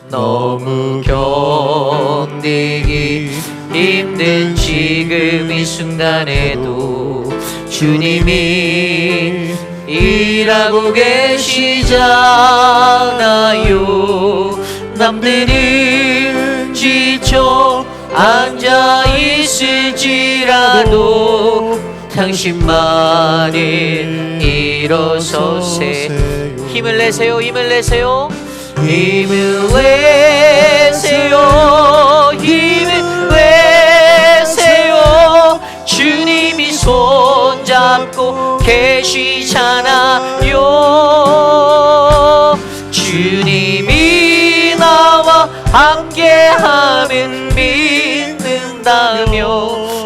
너무 견디기 힘든 지금 이 순간에도 주님이 일하고 계시잖아요. 남들은 지쳐 앉아 있을지라도 당신만은 일어서세요. 힘을 내세요. 힘을 내세요. 힘을 내세요. 힘을 내세요. 주님이 손잡고 계시잖아요. 주님이 나와 함께하면 믿는다며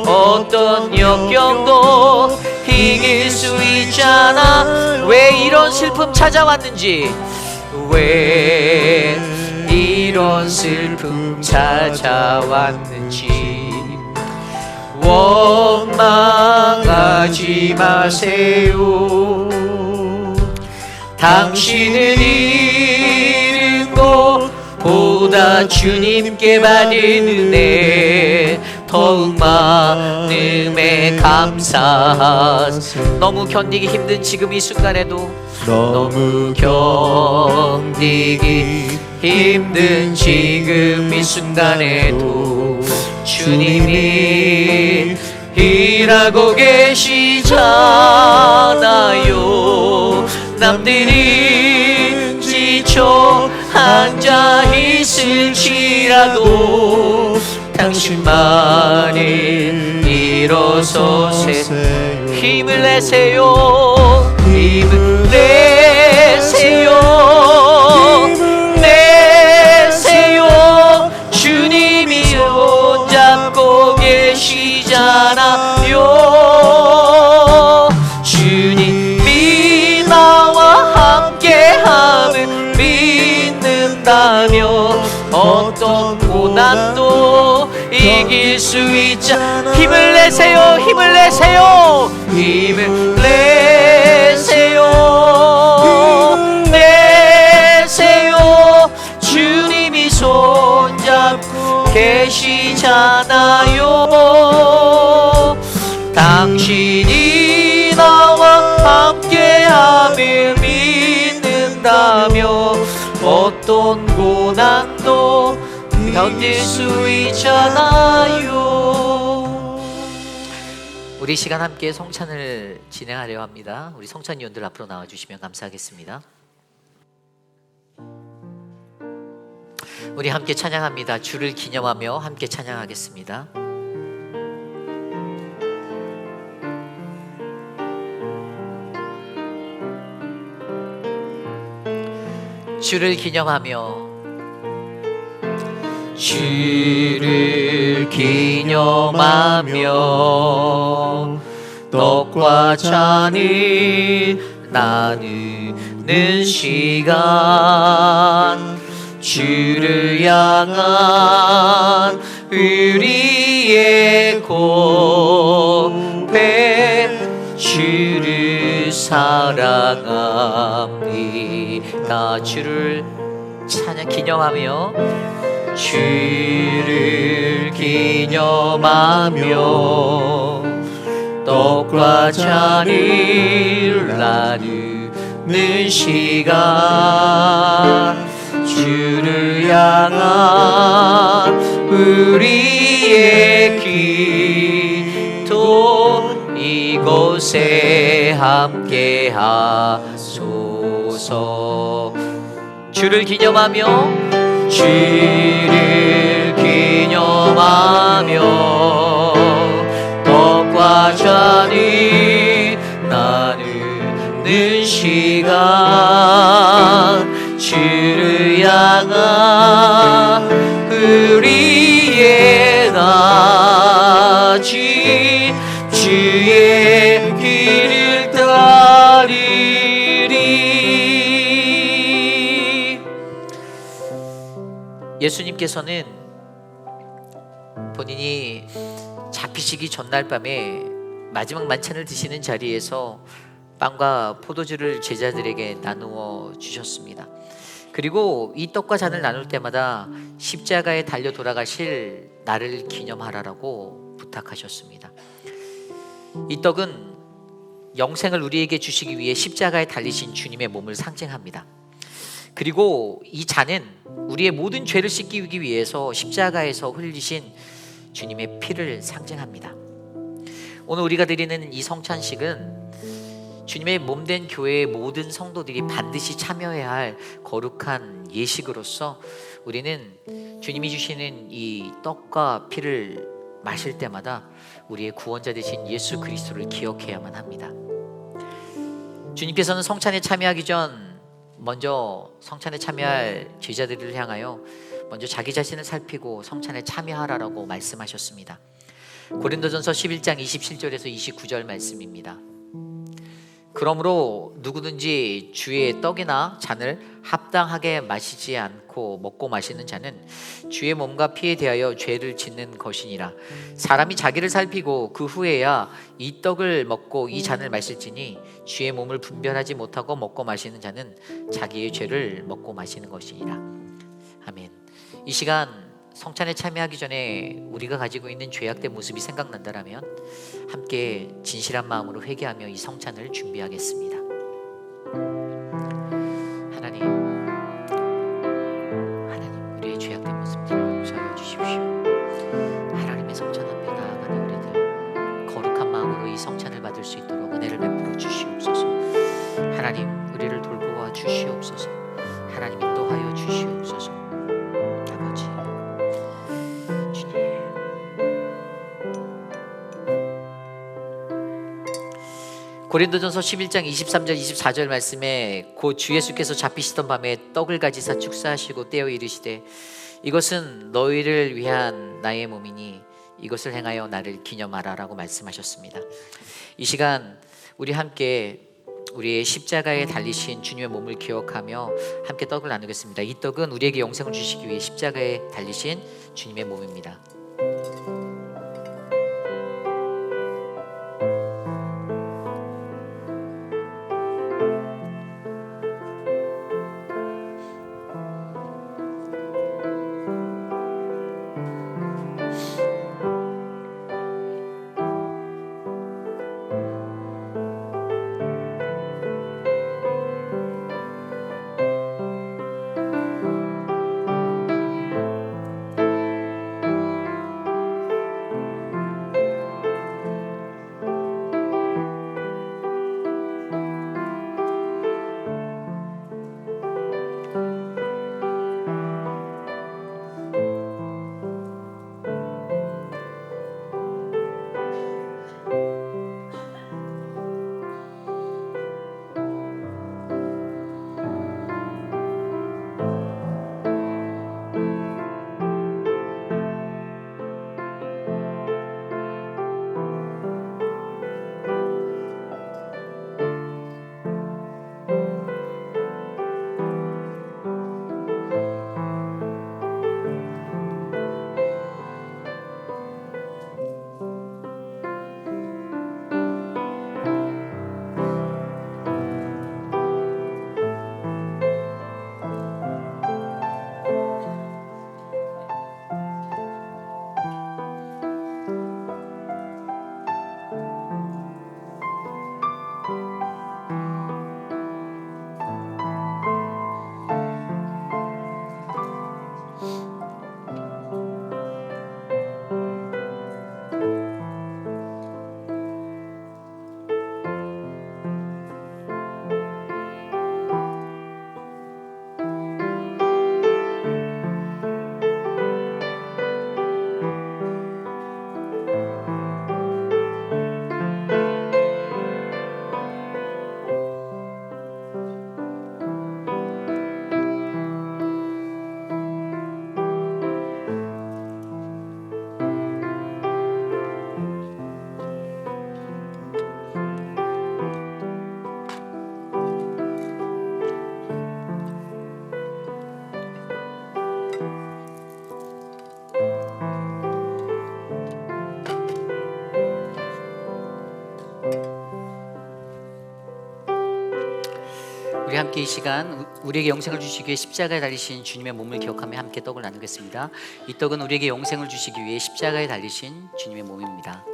어떤 역경도 이길 수 있잖아. 왜 이런 슬픔 찾아왔는지, 왜 이런 슬픔 찾아왔는지 원망하지 마세요. 당신은 잃은 것보다 주님께 받은 은혜 더욱 많음에 감사하세요. 너무 견디기 힘든 지금 이 순간에도, 너무 견디기 힘든 지금 이 순간에도 주님이 일하고 계시잖아요. 남들이 할지라도 당신만이 일어서세. 힘을 내세요. 힘을 내세요. 내세요. 주님이 손잡고 계시잖아요. 주님이 나와 함께함을 믿는다며 어떤 고난도 이길 수 있잖아. 힘을 내세요. 힘을 내세요. 힘을 내세요. 내세요. 주님이 손잡고 계시잖아요. 당신이 나와 함께함을 믿는다며 어떤 고난도 견딜 수 있잖아요. 우리 시간 함께 성찬을 진행하려 합니다. 우리 성찬위원들 앞으로 나와주시면 감사하겠습니다. 우리 함께 찬양합니다. 주를 기념하며 함께 찬양하겠습니다. 주를 기념하며 주를 기념하며 떡과 잔을 나누는 시간 주를 향한 우리의 고백 주를 사랑합니다. 주를 찬양 기념하며 주를 기념하며 떡과 잔을 나누는 시간 주를 향한 우리의 기도 이곳에 함께 하소서. 주를 기념하며 주를 기념하며 떡과 잔을 나누는 시간 주를 향한 우리의 가지 주의 길을 따르리. 예수님께서는 본인이 잡히시기 전날 밤에 마지막 만찬을 드시는 자리에서 빵과 포도주를 제자들에게 나누어 주셨습니다. 그리고 이 떡과 잔을 나눌 때마다 십자가에 달려 돌아가실 나를 기념하라라고 부탁하셨습니다. 이 떡은 영생을 우리에게 주시기 위해 십자가에 달리신 주님의 몸을 상징합니다. 그리고 이 잔은 우리의 모든 죄를 씻기 위해서 십자가에서 흘리신 주님의 피를 상징합니다. 오늘 우리가 드리는 이 성찬식은 주님의 몸된 교회의 모든 성도들이 반드시 참여해야 할 거룩한 예식으로서 우리는 주님이 주시는 이 떡과 피를 마실 때마다 우리의 구원자 되신 예수 그리스도를 기억해야만 합니다. 주님께서는 성찬에 참여하기 전 먼저 성찬에 참여할 제자들을 향하여 먼저 자기 자신을 살피고 성찬에 참여하라고 말씀하셨습니다. 고린도전서 11장 27절에서 29절 말씀입니다. 그러므로 누구든지 주의 떡이나 잔을 합당하게 마시지 않고 먹고 마시는 자는 주의 몸과 피에 대하여 죄를 짓는 것이니라. 사람이 자기를 살피고 그 후에야 이 떡을 먹고 이 잔을 마실지니 주의 몸을 분별하지 못하고 먹고 마시는 자는 자기의 죄를 먹고 마시는 것이니라. 아멘. 이 시간 성찬에 참여하기 전에 우리가 가지고 있는 죄악된 모습이 생각난다라면 함께 진실한 마음으로 회개하며 이 성찬을 준비하겠습니다. 하나님, 우리의 죄악된 모습들을 용서하여 주십시오. 하나님의 성찬 앞에 나아가는 우리들 거룩한 마음으로 이 성찬을 받을 수 있도록 은혜를 베풀어 주시옵소서. 하나님, 우리를 돌보아 주시옵소서. 하나님 인도하여 주시옵소서. 아버지, 고린도전서 11장 23절 24절 말씀에 곧 주 예수께서 잡히시던 밤에 떡을 가지사 축사하시고 떼어 이르시되 이것은 너희를 위한 나의 몸이니 이것을 행하여 나를 기념하라라고 말씀하셨습니다. 이 시간 우리 함께 우리의 십자가에 달리신 주님의 몸을 기억하며 함께 떡을 나누겠습니다. 이 떡은 우리에게 영생을 주시기 위해 십자가에 달리신 주님의 몸입니다. 우리 함께 이 시간 우리에게 영생을 주시기 위해 십자가에 달리신 주님의 몸을 기억하며 함께 떡을 나누겠습니다. 이 떡은 우리에게 영생을 주시기 위해 십자가에 달리신 주님의 몸입니다.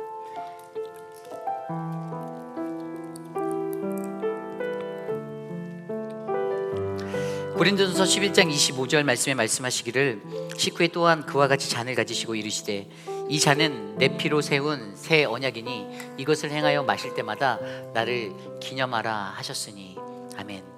고린도전서 11장 25절 말씀에 말씀하시기를 식후에 또한 그와 같이 잔을 가지시고 이르시되 이 잔은 내 피로 세운 새 언약이니 이것을 행하여 마실 때마다 나를 기념하라 하셨으니 아멘.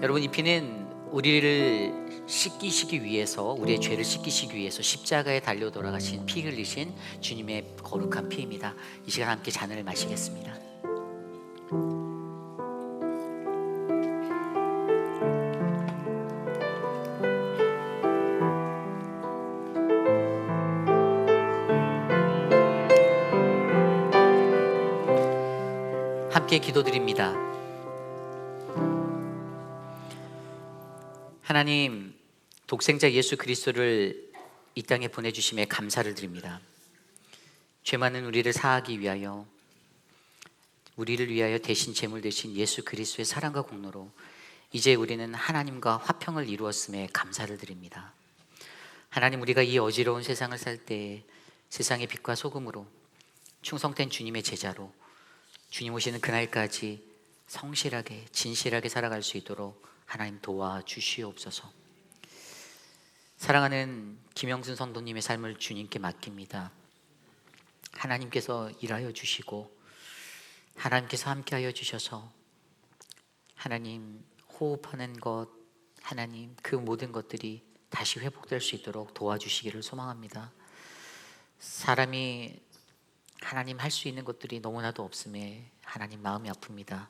여러분, 이 피는 우리를 씻기시기 위해서, 우리의 죄를 씻기시기 위해서 십자가에 달려 돌아가신 피 흘리신 주님의 거룩한 피입니다. 이 시간 함께 잔을 마시겠습니다. 함께 기도드립니다. 하나님, 독생자 예수 그리스도를 이 땅에 보내주심에 감사를 드립니다. 죄 많은 우리를 사하기 위하여, 우리를 위하여 대신 제물 되신 예수 그리스도의 사랑과 공로로 이제 우리는 하나님과 화평을 이루었음에 감사를 드립니다. 하나님, 우리가 이 어지러운 세상을 살 때 세상의 빛과 소금으로 충성된 주님의 제자로 주님 오시는 그날까지 성실하게 진실하게 살아갈 수 있도록 하나님 도와주시옵소서. 사랑하는 김영순 성도님의 삶을 주님께 맡깁니다. 하나님께서 일하여 주시고 하나님께서 함께하여 주셔서 하나님 호흡하는 것, 하나님 그 모든 것들이 다시 회복될 수 있도록 도와주시기를 소망합니다. 사람이 하나님 할 수 있는 것들이 너무나도 없음에 하나님 마음이 아픕니다.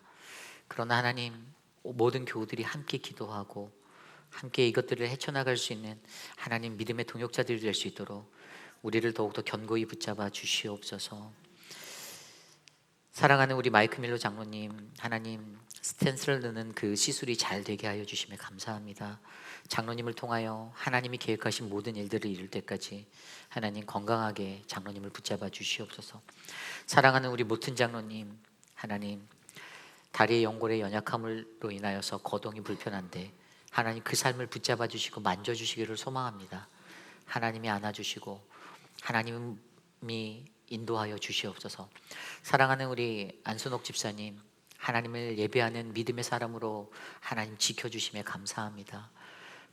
그러나 하나님 모든 교우들이 함께 기도하고 함께 이것들을 헤쳐나갈 수 있는 하나님 믿음의 동역자들이 될 수 있도록 우리를 더욱더 견고히 붙잡아 주시옵소서. 사랑하는 우리 마이크 밀러 장로님, 하나님 스탠스를 넣는 그 시술이 잘 되게 하여 주심에 감사합니다. 장로님을 통하여 하나님이 계획하신 모든 일들을 이룰 때까지 하나님 건강하게 장로님을 붙잡아 주시옵소서. 사랑하는 우리 모튼 장로님, 하나님 다리의 연골의 연약함으로 인하여서 거동이 불편한데 하나님 그 삶을 붙잡아 주시고 만져주시기를 소망합니다. 하나님이 안아주시고 하나님이 인도하여 주시옵소서. 사랑하는 우리 안순옥 집사님, 하나님을 예배하는 믿음의 사람으로 하나님 지켜주심에 감사합니다.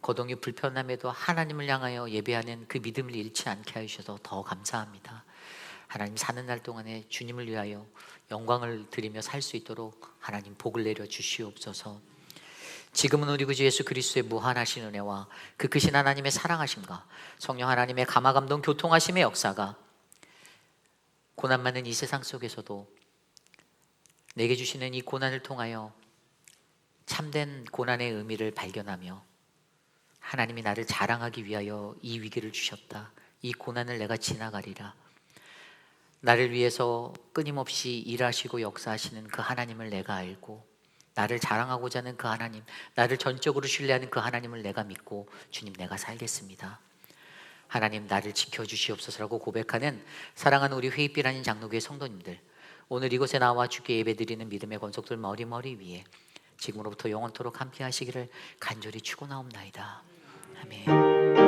거동이 불편함에도 하나님을 향하여 예배하는 그 믿음을 잃지 않게 하셔서 더 감사합니다. 하나님 사는 날 동안에 주님을 위하여 영광을 드리며 살 수 있도록 하나님 복을 내려 주시옵소서. 지금은 우리 구주 예수 그리스도의 무한하신 은혜와 그 크신 하나님의 사랑하심과 성령 하나님의 감화감동 교통하심의 역사가 고난 많은 이 세상 속에서도 내게 주시는 이 고난을 통하여 참된 고난의 의미를 발견하며 하나님이 나를 자랑하기 위하여 이 위기를 주셨다. 이 고난을 내가 지나가리라. 나를 위해서 끊임없이 일하시고 역사하시는 그 하나님을 내가 알고 나를 자랑하고자 하는 그 하나님, 나를 전적으로 신뢰하는 그 하나님을 내가 믿고 주님 내가 살겠습니다. 하나님 나를 지켜주시옵소서라고 고백하는 사랑하는 우리 회입비라는 장로교회 성도님들, 오늘 이곳에 나와 주께 예배드리는 믿음의 권속들 머리 위에 지금으로부터 영원토록 함께 하시기를 간절히 축원하옵나이다. 아멘.